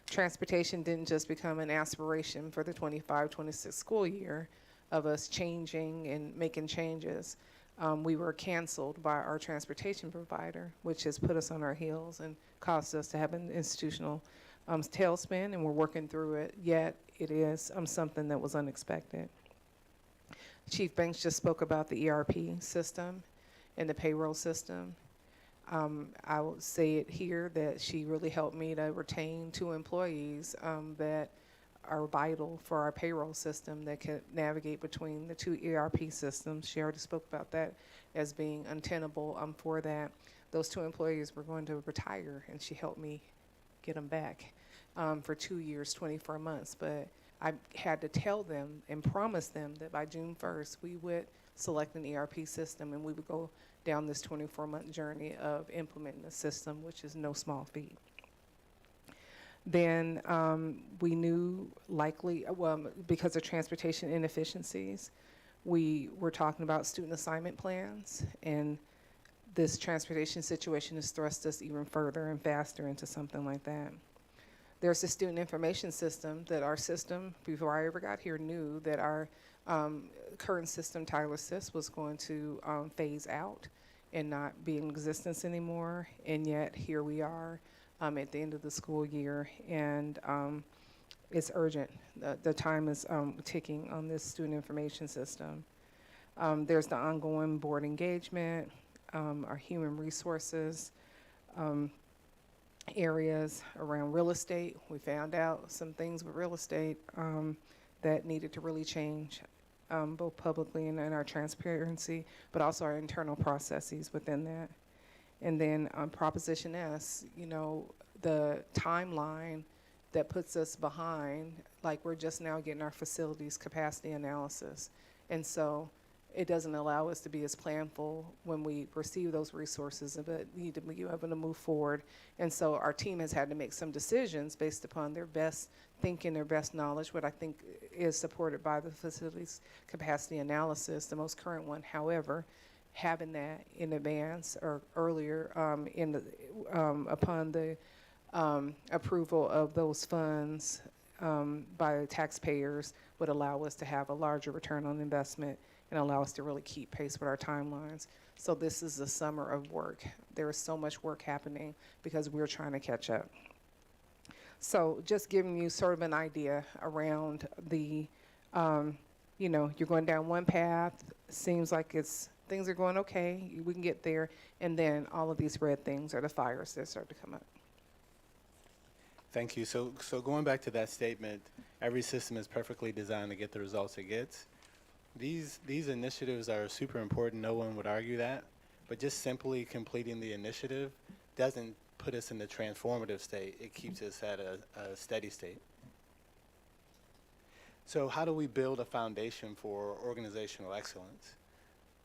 Transportation didn't just become an aspiration for the 25-26 school year of us changing and making changes. We were canceled by our transportation provider, which has put us on our heels and caused us to have an institutional tailspin, and we're working through it, yet it is something that was unexpected. Chief Banks just spoke about the ERP system and the payroll system. I will say it here that she really helped me to retain 2 employees that are vital for our payroll system that can navigate between the 2 ERP systems. She already spoke about that as being untenable for that. Those 2 employees were going to retire, and she helped me get them back for 2 years, 24 months. But I had to tell them and promise them that by June 1st, we would select an ERP system, and we would go down this 24-month journey of implementing the system, which is no small feat. Then we knew likely, well, because of transportation inefficiencies, we were talking about student assignment plans, and this transportation situation has thrust us even further and faster into something like that. There's a student information system that our system, before I ever got here, knew that our current system, Tyler Sys, was going to phase out and not be in existence anymore, and yet here we are at the end of the school year, and it's urgent. The time is ticking on this student information system. There's the ongoing board engagement, our human resources areas around real estate. We found out some things with real estate that needed to really change. both publicly and in our transparency, but also our internal processes within that. And then on Proposition S, you know, the timeline that puts us behind, like we're just now getting our facilities capacity analysis. And so it doesn't allow us to be as planful when we receive those resources, but need to be able to move forward. And so our team has had to make some decisions based upon their best thinking, their best knowledge, what I think is supported by the facilities capacity analysis, the most current one. However, having that in advance or earlier upon the approval of those funds by the taxpayers would allow us to have a larger return on investment and allow us to really keep pace with our timelines. So this is a summer of work. There is so much work happening because we're trying to catch up. So just giving you sort of an idea around the, you know, you're going down one path, seems like things are going okay, we can get there, and then all of these red things are the fires that start to come up. Thank you. So going back to that statement, every system is perfectly designed to get the results it gets. These initiatives are super important. No one would argue that. But just simply completing the initiative doesn't put us in the transformative state. It keeps us at a steady state. So how do we build a foundation for organizational excellence?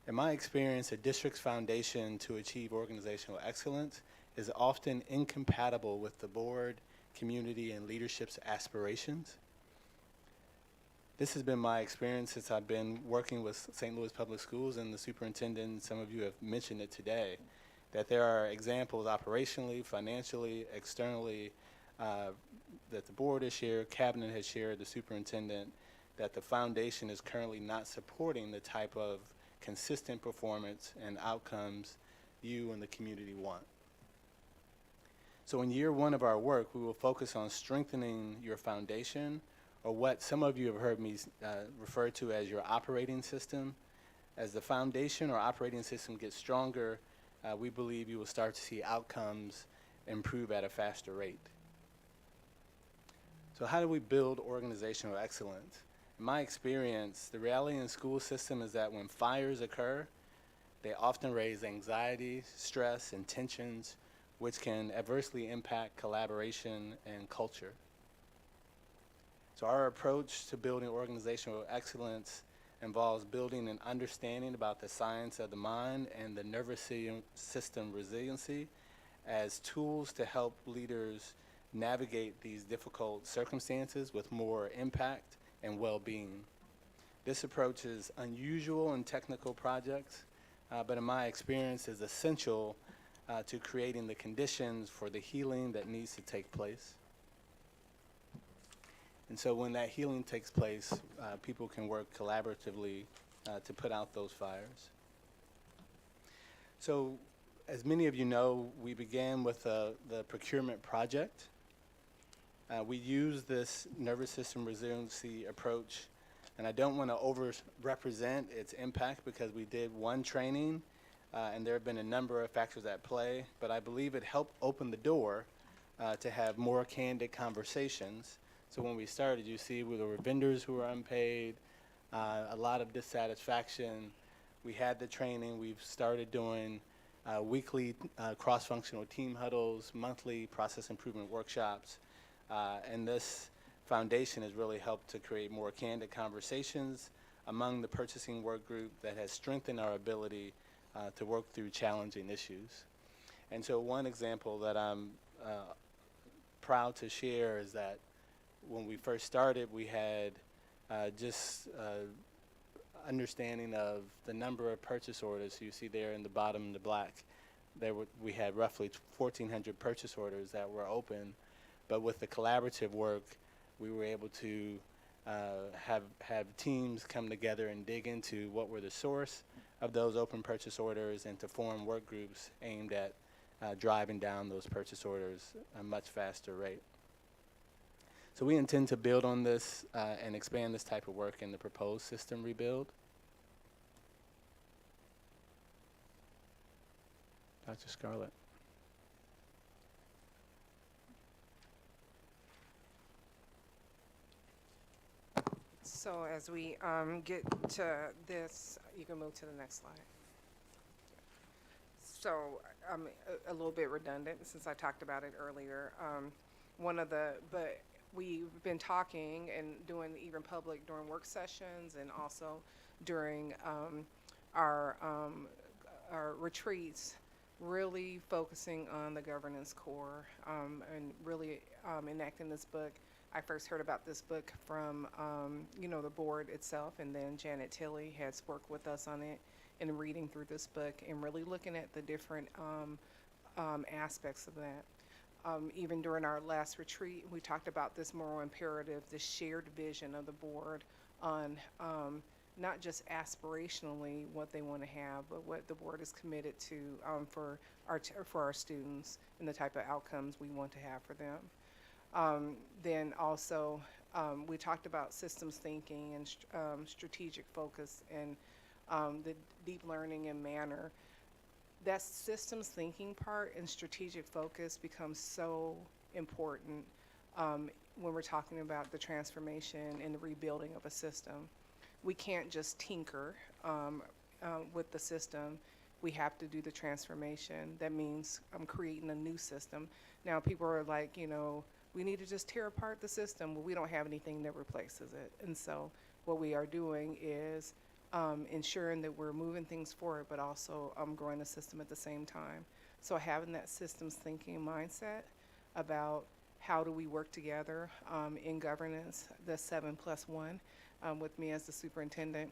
In my experience, a district's foundation to achieve organizational excellence is often incompatible with the board, community, and leadership's aspirations. This has been my experience since I've been working with St. Louis Public Schools and the superintendent. Some of you have mentioned it today, that there are examples operationally, financially, externally, that the board has shared, cabinet has shared, the superintendent, that the foundation is currently not supporting the type of consistent performance and outcomes you and the community want. So in year one of our work, we will focus on strengthening your foundation, or what some of you have heard me refer to as your operating system. As the foundation or operating system gets stronger, we believe you will start to see outcomes improve at a faster rate. So how do we build organizational excellence? In my experience, the reality in the school system is that when fires occur, they often raise anxiety, stress, and tensions, which can adversely impact collaboration and culture. So our approach to building organizational excellence involves building an understanding about the science of the mind and the nervous system resiliency as tools to help leaders navigate these difficult circumstances with more impact and well-being. This approach is unusual in technical projects, but in my experience is essential to creating the conditions for the healing that needs to take place. And so when that healing takes place, people can work collaboratively to put out those fires. So as many of you know, we began with the procurement project. We use this nervous system resiliency approach, and I don't want to over-represent its impact because we did one training, and there have been a number of factors at play, but I believe it helped open the door to have more candid conversations. So when we started, you see there were vendors who were unpaid, a lot of dissatisfaction. We had the training. We've started doing weekly cross-functional team huddles, monthly process improvement workshops, and this foundation has really helped to create more candid conversations among the purchasing work group that has strengthened our ability to work through challenging issues. And so one example that I'm proud to share is that when we first started, we had just understanding of the number of purchase orders. You see there in the bottom in the black, we had roughly 1,400 purchase orders that were open, but with the collaborative work, we were able to have teams come together and dig into what were the source of those open purchase orders and to form work groups aimed at driving down those purchase orders at a much faster rate. So we intend to build on this and expand this type of work in the proposed system rebuild. Dr. Scarlett. So as we get to this, you can move to the next slide. So I'm a little bit redundant since I talked about it earlier. But we've been talking and doing even public during work sessions and also during our retreats, really focusing on the governance core and really enacting this book. I first heard about this book from, the board itself, and then Janet Tilley has worked with us on it and reading through this book and really looking at the different aspects of that. Even during our last retreat, we talked about this moral imperative, this shared vision of the board on not just aspirationally what they want to have, but what the board is committed to for our students and the type of outcomes we want to have for them. Then also, we talked about systems thinking and strategic focus and the deep learning and manner. That systems thinking part and strategic focus becomes so important when we're talking about the transformation and the rebuilding of a system. We can't just tinker with the system. We have to do the transformation. That means creating a new system. Now people are like, we need to just tear apart the system. Well, we don't have anything that replaces it. And so what we are doing is ensuring that we're moving things forward, but also growing the system at the same time. So having that systems thinking mindset about how do we work together in governance, the 7+1, with me as the superintendent,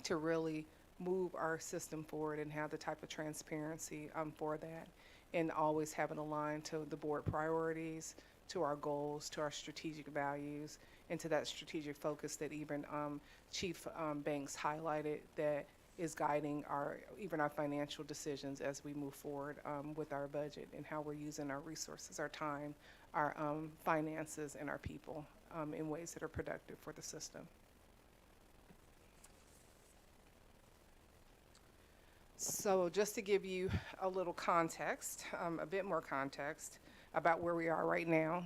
to really move our system forward and have the type of transparency for that, and always having aligned to the board priorities, to our goals, to our strategic values, and to that strategic focus that even Chief Banks highlighted that is guiding our financial decisions as we move forward with our budget and how we're using our resources, our time, our finances, and our people in ways that are productive for the system. So just to give you a little context, a bit more context about where we are right now.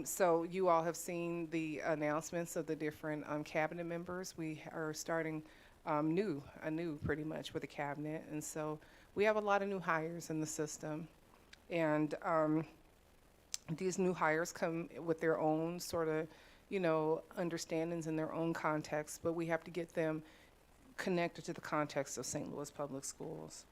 So you all have seen the announcements of the different cabinet members. We are starting anew pretty much with the cabinet. And so we have a lot of new hires in the system. And these new hires come with their own sort of, understandings in their own context, but we have to get them connected to the context of St. Louis Public Schools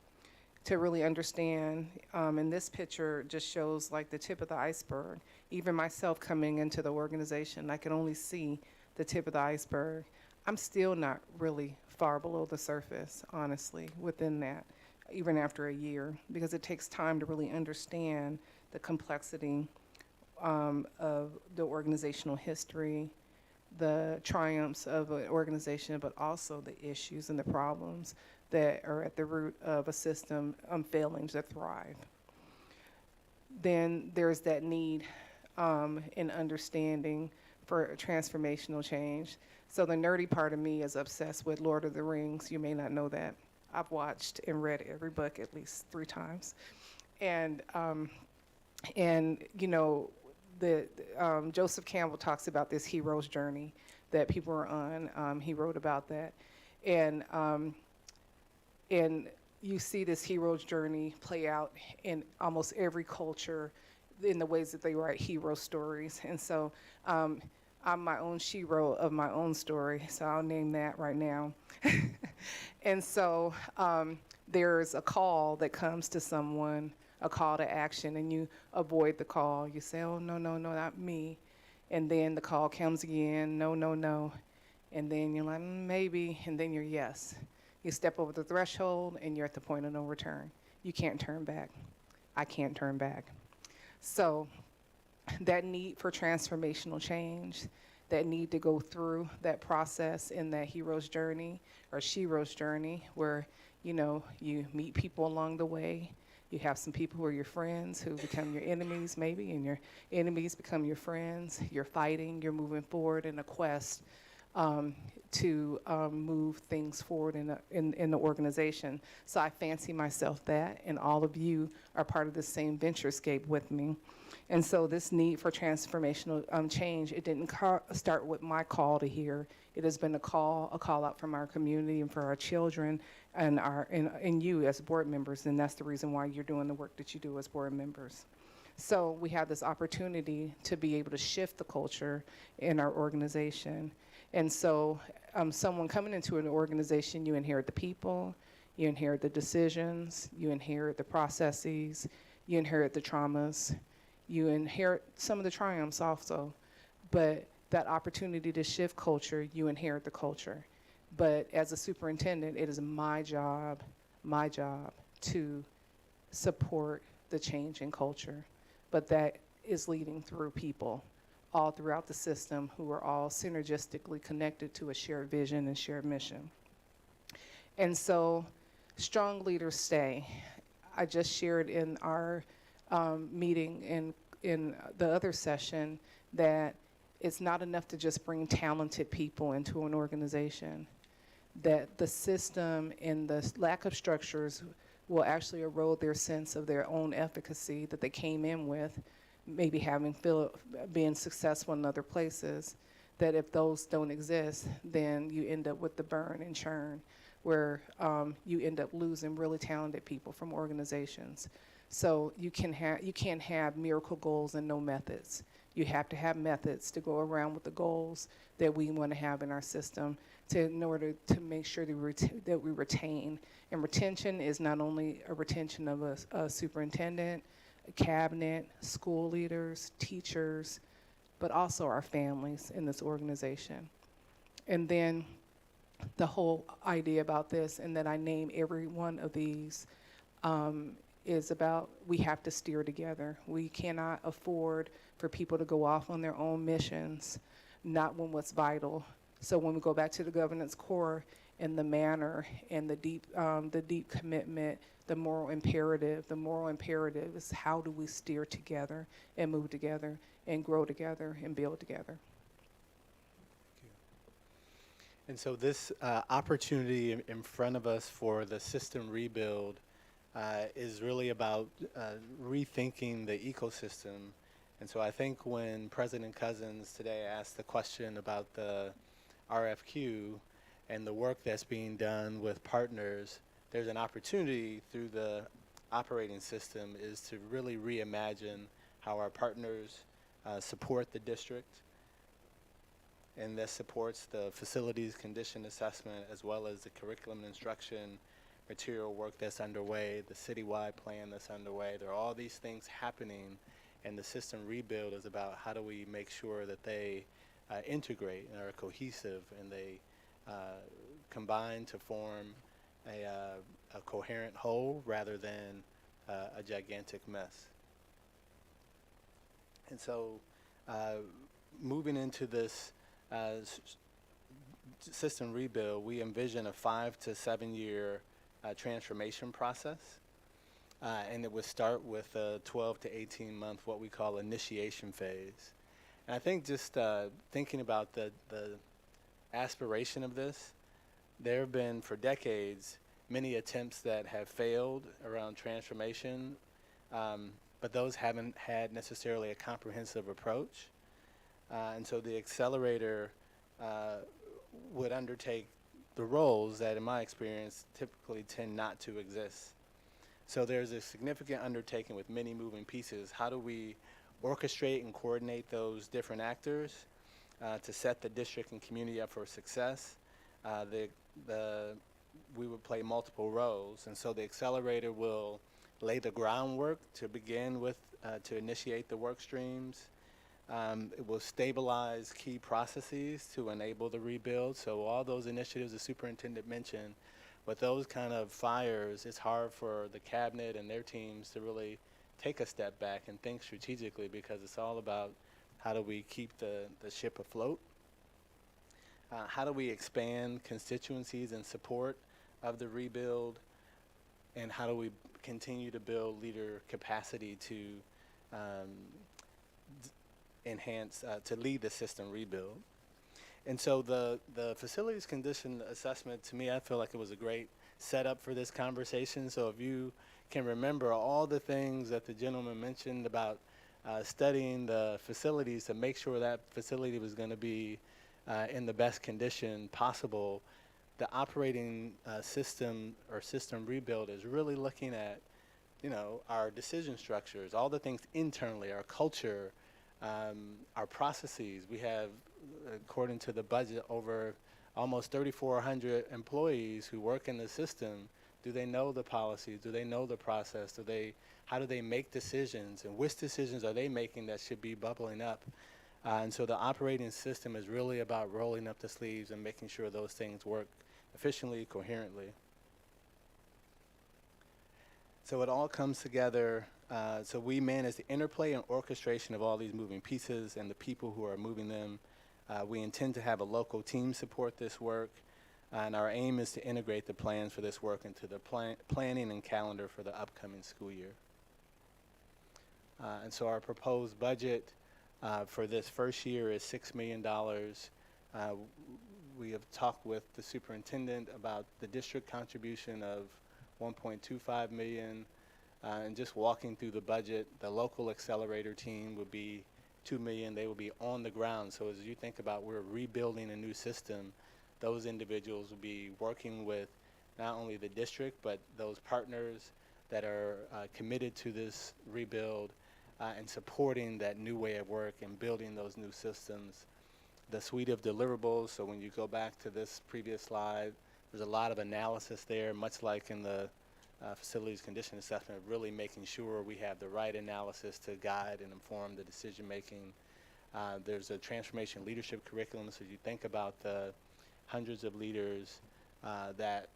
to really understand. And this picture just shows like the tip of the iceberg. Even myself coming into the organization, I can only see the tip of the iceberg. I'm still not really far below the surface, honestly, within that, even after a year, because it takes time to really understand the complexity of the organizational history, the triumphs of an organization, but also the issues and the problems that are at the root of a system failing to thrive. Then there's that need in understanding for transformational change. So the nerdy part of me is obsessed with Lord of the Rings. You may not know that. I've watched and read every book at least 3 times. And Joseph Campbell talks about this hero's journey that people are on. He wrote about that. And you see this hero's journey play out in almost every culture in the ways that they write hero stories. And so I'm my own shero of my own story, so I'll name that right now. And so there's a call that comes to someone, a call to action, and you avoid the call. You say, oh, no, not me. And then the call comes again, no. And then you're like, maybe, and then you're yes. You step over the threshold and you're at the point of no return. You can't turn back. I can't turn back. So that need for transformational change, that need to go through that process in that hero's journey or shero's journey where, you meet people along the way. You have some people who are your friends who become your enemies maybe, and your enemies become your friends. You're fighting, you're moving forward in a quest to move things forward in the organization. So I fancy myself that, and all of you are part of the same venturescape with me. And so this need for transformational change, it didn't start with my call to hear. It has been a call out from our community and for our children and you as board members, and that's the reason why you're doing the work that you do as board members. So we have this opportunity to be able to shift the culture in our organization. And so someone coming into an organization, you inherit the people, you inherit the decisions, you inherit the processes, you inherit the traumas, you inherit some of the triumphs also. But that opportunity to shift culture, you inherit the culture. But as a superintendent, it is my job to support the change in culture. But that is leading through people all throughout the system who are all synergistically connected to a shared vision and shared mission. And so strong leaders stay. I just shared in our meeting in the other session that it's not enough to just bring talented people into an organization, that the system and the lack of structures will actually erode their sense of their own efficacy that they came in with, maybe being successful in other places, that if those don't exist, then you end up with the burn and churn, where you end up losing really talented people from organizations. So you can't have miracle goals and no methods. You have to have methods to go around with the goals that we want to have in our system in order to make sure that we retain. And retention is not only a retention of a superintendent, a cabinet, school leaders, teachers, but also our families in this organization. And then the whole idea about this, and that I name every one of these, is about we have to steer together. We cannot afford for people to go off on their own missions, not when what's vital. So when we go back to the governance core and the manner and the deep commitment, the moral imperative is how do we steer together and move together and grow together and build together. And so this opportunity in front of us for the system rebuild is really about rethinking the ecosystem. And so I think when President Cousins today asked the question about the RFQ and the work that's being done with partners, there's an opportunity through the operating system is to really reimagine how our partners support the district. And this supports the facilities condition assessment as well as the curriculum and instruction material work that's underway, the citywide plan that's underway. There are all these things happening, and the system rebuild is about how do we make sure that they integrate and are cohesive, and they combine to form a coherent whole rather than a gigantic mess. And so moving into this system rebuild, we envision a 5 to 7 year transformation process. And it would start with a 12 to 18 month, what we call initiation phase. And I think just thinking about the aspiration of this, there have been for decades many attempts that have failed around transformation, but those haven't had necessarily a comprehensive approach. And so the accelerator would undertake the roles that, in my experience, typically tend not to exist. So there's a significant undertaking with many moving pieces. How do we orchestrate and coordinate those different actors to set the district and community up for success? We would play multiple roles, and so the accelerator will lay the groundwork to begin with, to initiate the work streams. It will stabilize key processes to enable the rebuild. So all those initiatives the superintendent mentioned, with those kind of fires, it's hard for the cabinet and their teams to really take a step back and think strategically, because it's all about how do we keep the ship afloat? How do we expand constituencies in support of the rebuild? And how do we continue to build leader capacity to enhance, to lead the system rebuild? And so the facilities condition assessment, to me, I feel like it was a great setup for this conversation. So if you can remember all the things that the gentleman mentioned about studying the facilities to make sure that facility was going to be in the best condition possible, the operating system or system rebuild is really looking at, you know, our decision structures, all the things internally, our culture, our processes. We have, according to the budget, over almost 3,400 employees who work in the system. Do they know the policies? Do they know the process? How do they make decisions? And which decisions are they making that should be bubbling up? And so the operating system is really about rolling up the sleeves and making sure those things work efficiently, coherently. So it all comes together. So we manage the interplay and orchestration of all these moving pieces and the people who are moving them. We intend to have a local team support this work, and our aim is to integrate the plans for this work into the planning and calendar for the upcoming school year. And so our proposed budget for this first year is $6 million. We have talked with the superintendent about the district contribution of $1.25 million. And just walking through the budget, the local accelerator team would be $2 million. They will be on the ground. So as you think about we're rebuilding a new system, those individuals will be working with not only the district, but those partners that are committed to this rebuild and supporting that new way of work and building those new systems. The suite of deliverables, so when you go back to this previous slide, there's a lot of analysis there, much like in the facilities condition assessment, really making sure we have the right analysis to guide and inform the decision making. There's a transformation leadership curriculum, so you think about the hundreds of leaders that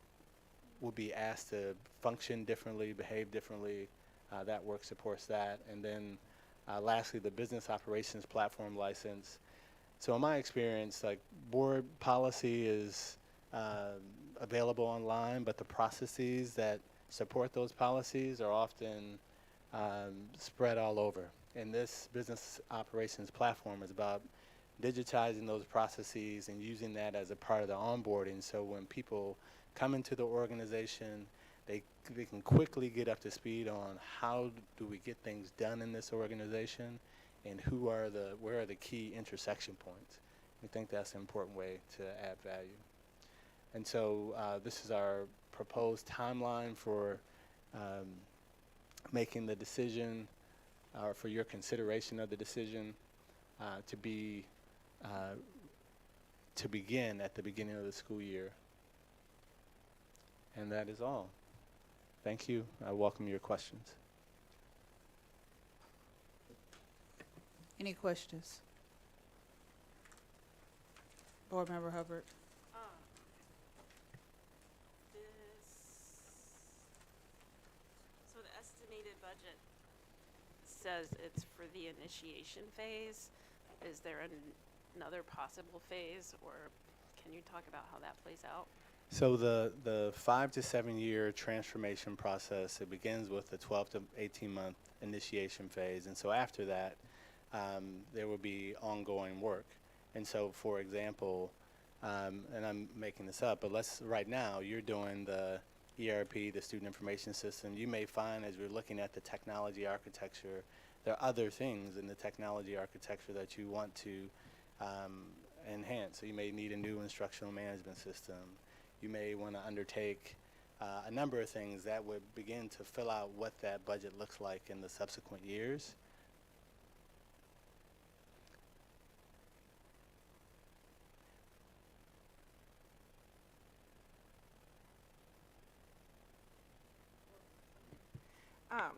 will be asked to function differently, behave differently. That work supports that. And then lastly, the business operations platform license. So in my experience, like board policy is available online, but the processes that support those policies are often spread all over. And this business operations platform is about digitizing those processes and using that as a part of the onboarding. So when people come into the organization, they can quickly get up to speed on how do we get things done in this organization and where are the key intersection points. We think that's an important way to add value. And so this is our proposed timeline for making the decision or for your consideration of the decision to begin at the beginning of the school year. And that is all. Thank you. I welcome your questions. Any questions? Board Member Hubbard. So the estimated budget says it's for the initiation phase. Is there another possible phase, or can you talk about how that plays out? So the 5 to 7 year transformation process, it begins with a 12 to 18 month initiation phase. And so after that, there will be ongoing work. And so, for example, and I'm making this up, but right now you're doing the ERP, the student information system. You may find as we're looking at the technology architecture, there are other things in the technology architecture that you want to enhance. So you may need a new instructional management system. You may want to undertake a number of things that would begin to fill out what that budget looks like in the subsequent years.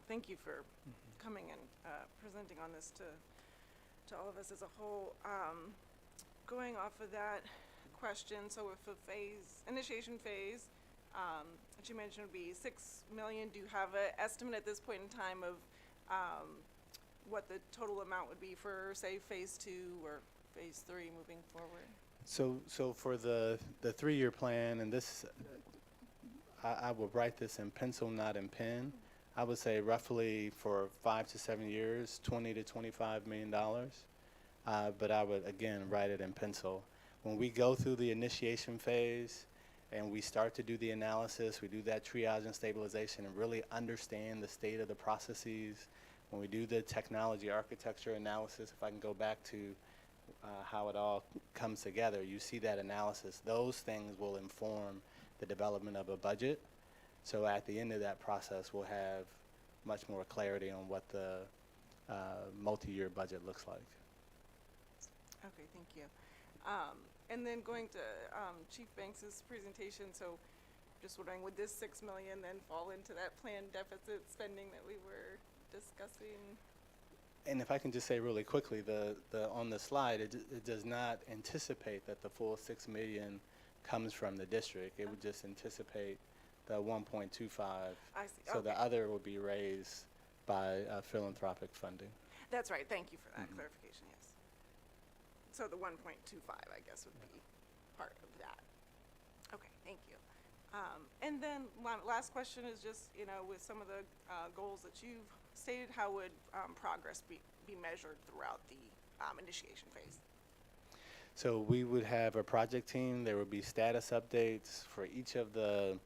Thank you for coming and presenting on this to all of us as a whole. Going off of that question, so if a initiation phase, that you mentioned would be $6 million, do you have an estimate at this point in time of what the total amount would be for, say, phase 2 or phase 3 moving forward? So for the 3-year plan, and this, I will write this in pencil, not in pen. I would say roughly for 5 to 7 years, $20 to $25 million. But I would, again, write it in pencil. when we go through the initiation phase and we start to do the analysis, we do that triage and stabilization and really understand the state of the processes. When we do the technology architecture analysis, if I can go back to how it all comes together, you see that analysis. Those things will inform the development of a budget. So at the end of that process, we'll have much more clarity on what the multi-year budget looks like. Okay, thank you. And then going to Chief Banks's presentation, so just wondering, would this $6 million then fall into that planned deficit spending that we were discussing? And if I can just say really quickly, on the slide, it does not anticipate that the full $6 million comes from the district. It would just anticipate the 1.25. I see. So Okay. the other would be raised by philanthropic funding. That's right. Thank you for that clarification. Yes. So the 1.25, I guess, would be part of that. Okay. Thank you. And then my last question is just, with some of the goals that you've stated, how would progress be measured throughout the initiation phase? So we would have a project team. There would be status updates for each of the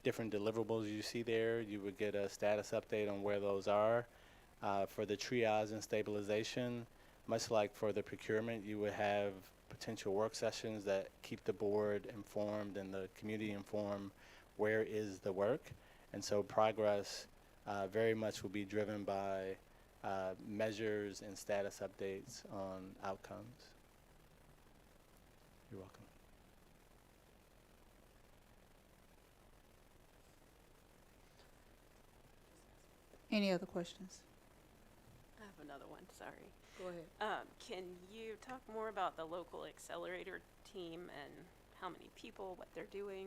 different deliverables you see there. You would get a status update on where those are. For the triage and stabilization, much like for the procurement, you would have potential work sessions that keep the board informed and the community informed where is the work. And so progress very much will be driven by measures and status updates on outcomes. You're welcome. Any other questions? I have another one, sorry. Go ahead. Can you talk more about the local accelerator team and how many people, what they're doing?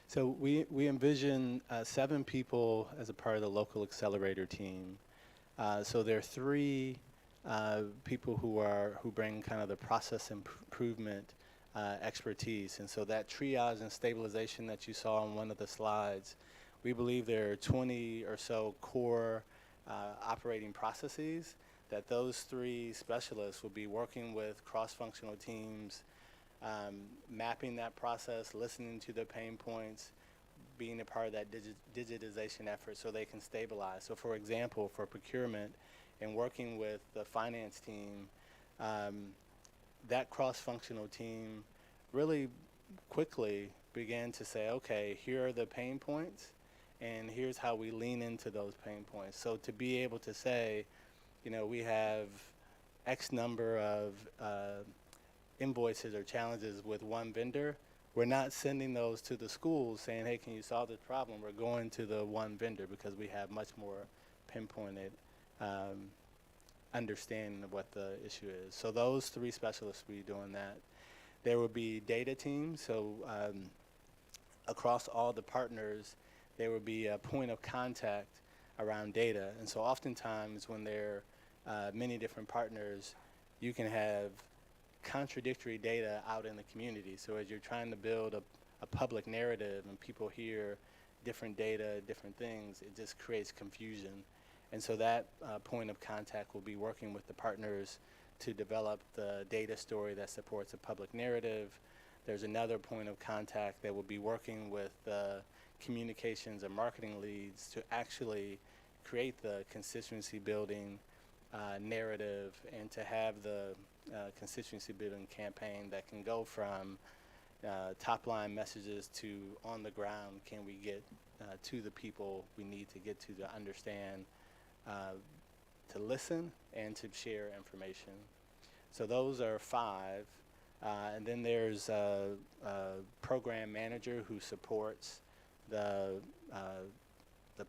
So we envision 7 people as a part of the local accelerator team. So there are 3 people who bring kind of the process improvement expertise. And so that triage and stabilization that you saw on one of the slides, we believe there are 20 or so core operating processes that those 3 specialists will be working with cross-functional teams, mapping that process, listening to the pain points, being a part of that digitization effort so they can stabilize. So for example, for procurement and working with the finance team, that cross-functional team really quickly began to say, okay, here are the pain points and here's how we lean into those pain points. So to be able to say, we have X number of invoices or challenges with one vendor, we're not sending those to the schools saying, hey, can you solve this problem? We're going to the one vendor because we have much more pinpointed understanding of what the issue is. So those 3 specialists will be doing that. There will be data teams. So across all the partners, there will be a point of contact around data. And so oftentimes when there are many different partners, you can have contradictory data out in the community. So as you're trying to build a public narrative and people hear different data, different things, it just creates confusion. And so that point of contact will be working with the partners to develop the data story that supports a public narrative. There's another point of contact that will be working with communications and marketing leads to actually create the constituency building narrative and to have the constituency building campaign that can go from top line messages to on the ground, can we get to the people we need to get to understand, to listen and to share information. So those are 5. And then there's a program manager who supports the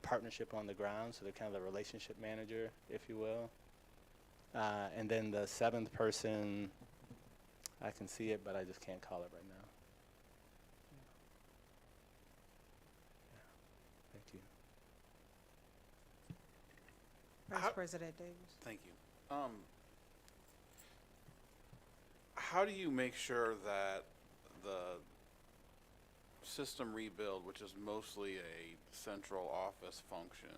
partnership on the ground, so they're kind of the relationship manager, if you will. And then the 7th person, I can see it, but I just can't call it right now. Yeah. Thank you. Vice President Davis. Thank you. How do you make sure that the system rebuild, which is mostly a central office function,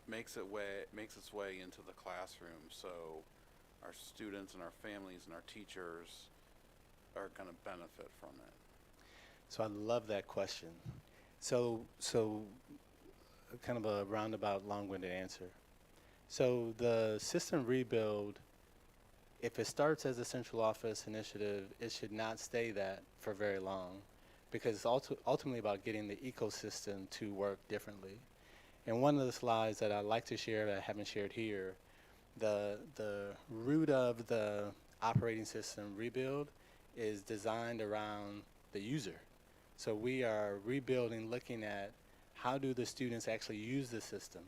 makes its way into the classroom? So our students and our families and our teachers are going to benefit from it? So I love that question. So kind of a roundabout, long-winded answer. So the system rebuild, if it starts as a central office initiative, it should not stay that for very long, because it's ultimately about getting the ecosystem to work differently. And one of the slides that I'd like to share that I haven't shared here, the root of the operating system rebuild is designed around the user. So we are rebuilding, looking at how do the students actually use the system?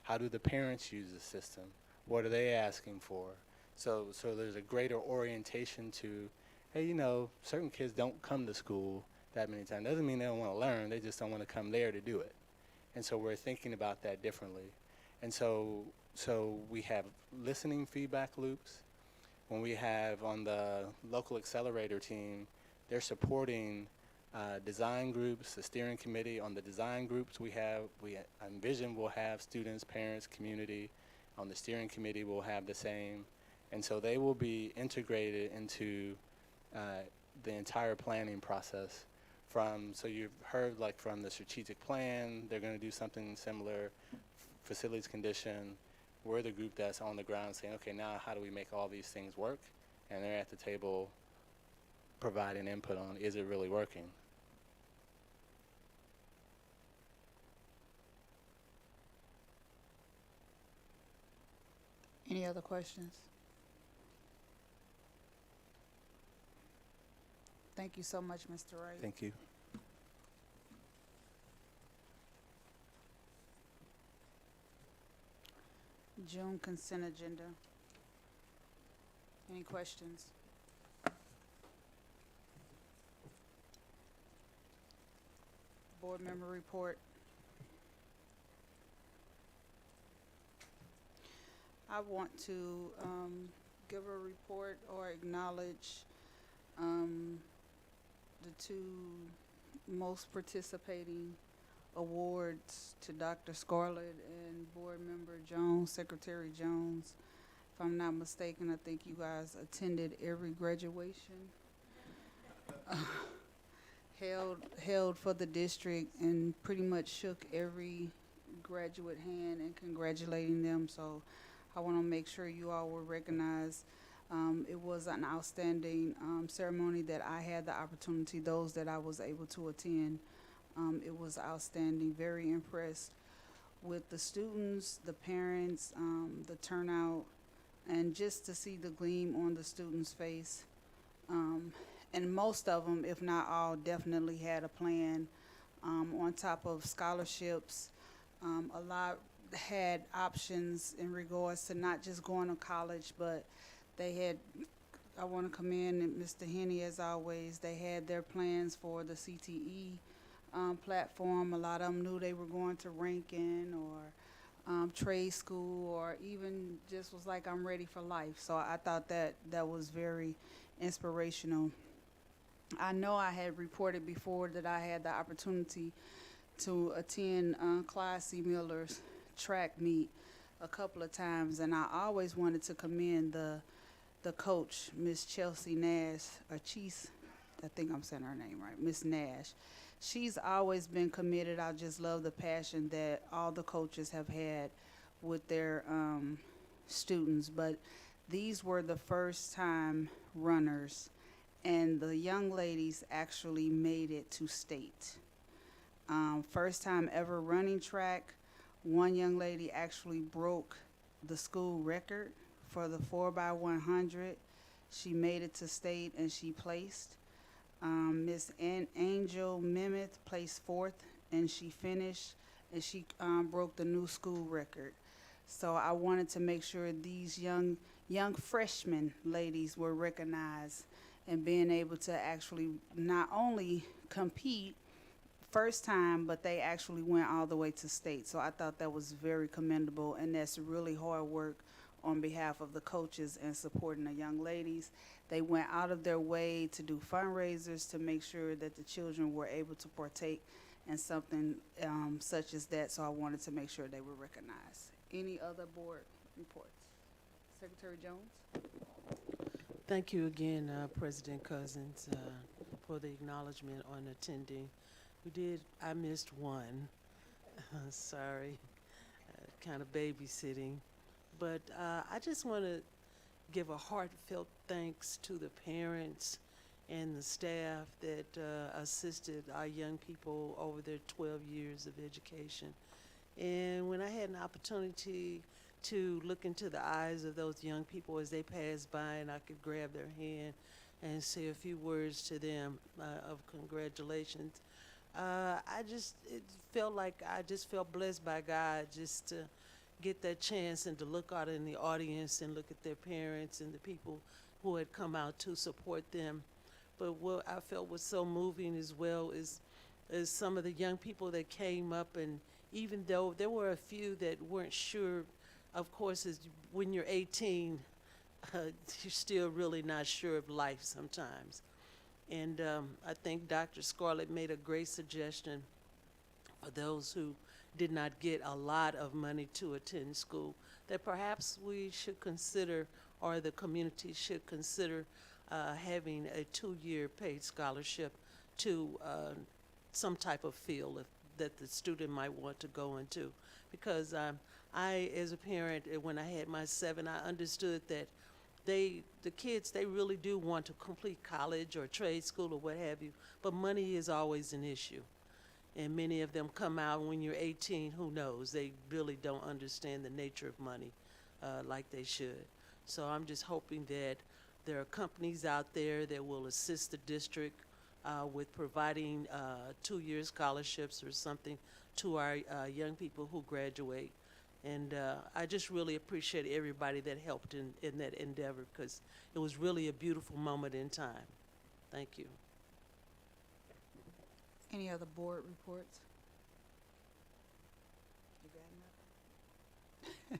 How do the parents use the system? What are they asking for? So there's a greater orientation to, hey, certain kids don't come to school that many times. Doesn't mean they don't want to learn, they just don't want to come there to do it. And so we're thinking about that differently. And so we have listening feedback loops. When we have on the local accelerator team, they're supporting design groups, the steering committee. On the design groups we envision we'll have students, parents, community. On the steering committee we'll have the same. And so they will be integrated into the entire planning process. So you've heard like from the strategic plan, they're going to do something similar, facilities condition. We're the group that's on the ground saying, okay, now how do we make all these things work? And they're at the table providing input on, is it really working? Any other questions? Thank you so much, Mr. Wright. Thank you. June consent agenda. Any questions? Board member report. I want to give a report or acknowledge the two most participating awards to Dr. Scarlett and Board Member Jones, Secretary Jones. If I'm not mistaken, I think you guys attended every graduation held for the district and pretty much shook every graduate hand and congratulating them. So I want to make sure you all were recognized. It was an outstanding ceremony that I had the opportunity, those that I was able to attend. It was outstanding, very impressed with the students, the parents, the turnout, and just to see the gleam on the students' face. And most of them, if not all, definitely had a plan. On top of scholarships, a lot had options in regards to not just going to college, but they had, I want to commend Mr. Henney as always, they had their plans for the CTE platform. A lot of them knew they were going to Rankin or trade school, or even just was like, I'm ready for life. So I thought that was very inspirational. I know I had reported before that I had the opportunity to attend Clyde C. Miller's track meet a couple of times, and I always wanted to commend the coach, Miss Chelsea Nash, or Cheese, I think I'm saying her name right, Miss Nash. She's always been committed. I just love the passion that all the coaches have had with their students. But these were the first time runners, and the young ladies actually made it to state. First time ever running track. One young lady actually broke the school record for the 4x100. She made it to state and she placed. Miss Angel Mimeth placed fourth and she finished, and she broke the new school record. So I wanted to make sure these young freshman ladies were recognized and being able to actually not only compete first time, but they actually went all the way to state. So I thought that was very commendable, and that's really hard work on behalf of the coaches and supporting the young ladies. They went out of their way to do fundraisers to make sure that the children were able to partake in something such as that. So I wanted to make sure they were recognized. Any other board reports? Secretary Jones. Thank you again, President Cousins, for the acknowledgement on attending. I missed one. Sorry, kind of babysitting. But I just want to give a heartfelt thanks to the parents and the staff that assisted our young people over their 12 years of education. And when I had an opportunity to look into the eyes of those young people as they passed by, and I could grab their hand and say a few words to them of congratulations, it felt like I just felt blessed by God just to get that chance and to look out in the audience and look at their parents and the people who had come out to support them. But what I felt was so moving as well is some of the young people that came up, and even though there were a few that weren't sure, of course, when you're 18, you're still really not sure of life sometimes. And I think Dr. Scarlett made a great suggestion for those who did not get a lot of money to attend school, that perhaps we should consider, or the community should consider, having a 2-year paid scholarship to some type of field that the student might want to go into. Because I, as a parent, when I had my 7, I understood that the kids, they really do want to complete college or trade school or what have you, but money is always an issue. And many of them come out when you're 18, who knows, they really don't understand the nature of money like they should. So I'm just hoping that there are companies out there that will assist the district with providing 2-year scholarships or something to our young people who graduate. And I just really appreciate everybody that helped in that endeavor, because it was really a beautiful moment in time. Thank you. Any other board reports? You got nothing?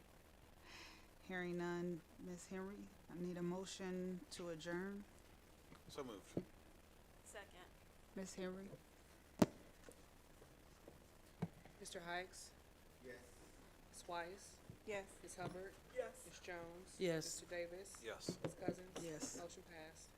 Hearing none, Ms. Henry, I need a motion to adjourn. So moved. Second. Ms. Henry? Mr. Hikes? Yes. Ms. Weiss? Yes. Ms. Hubbard? Yes. Ms. Jones? Yes. Mr. Davis? Yes. Ms. Cousins? Yes. Motion passed.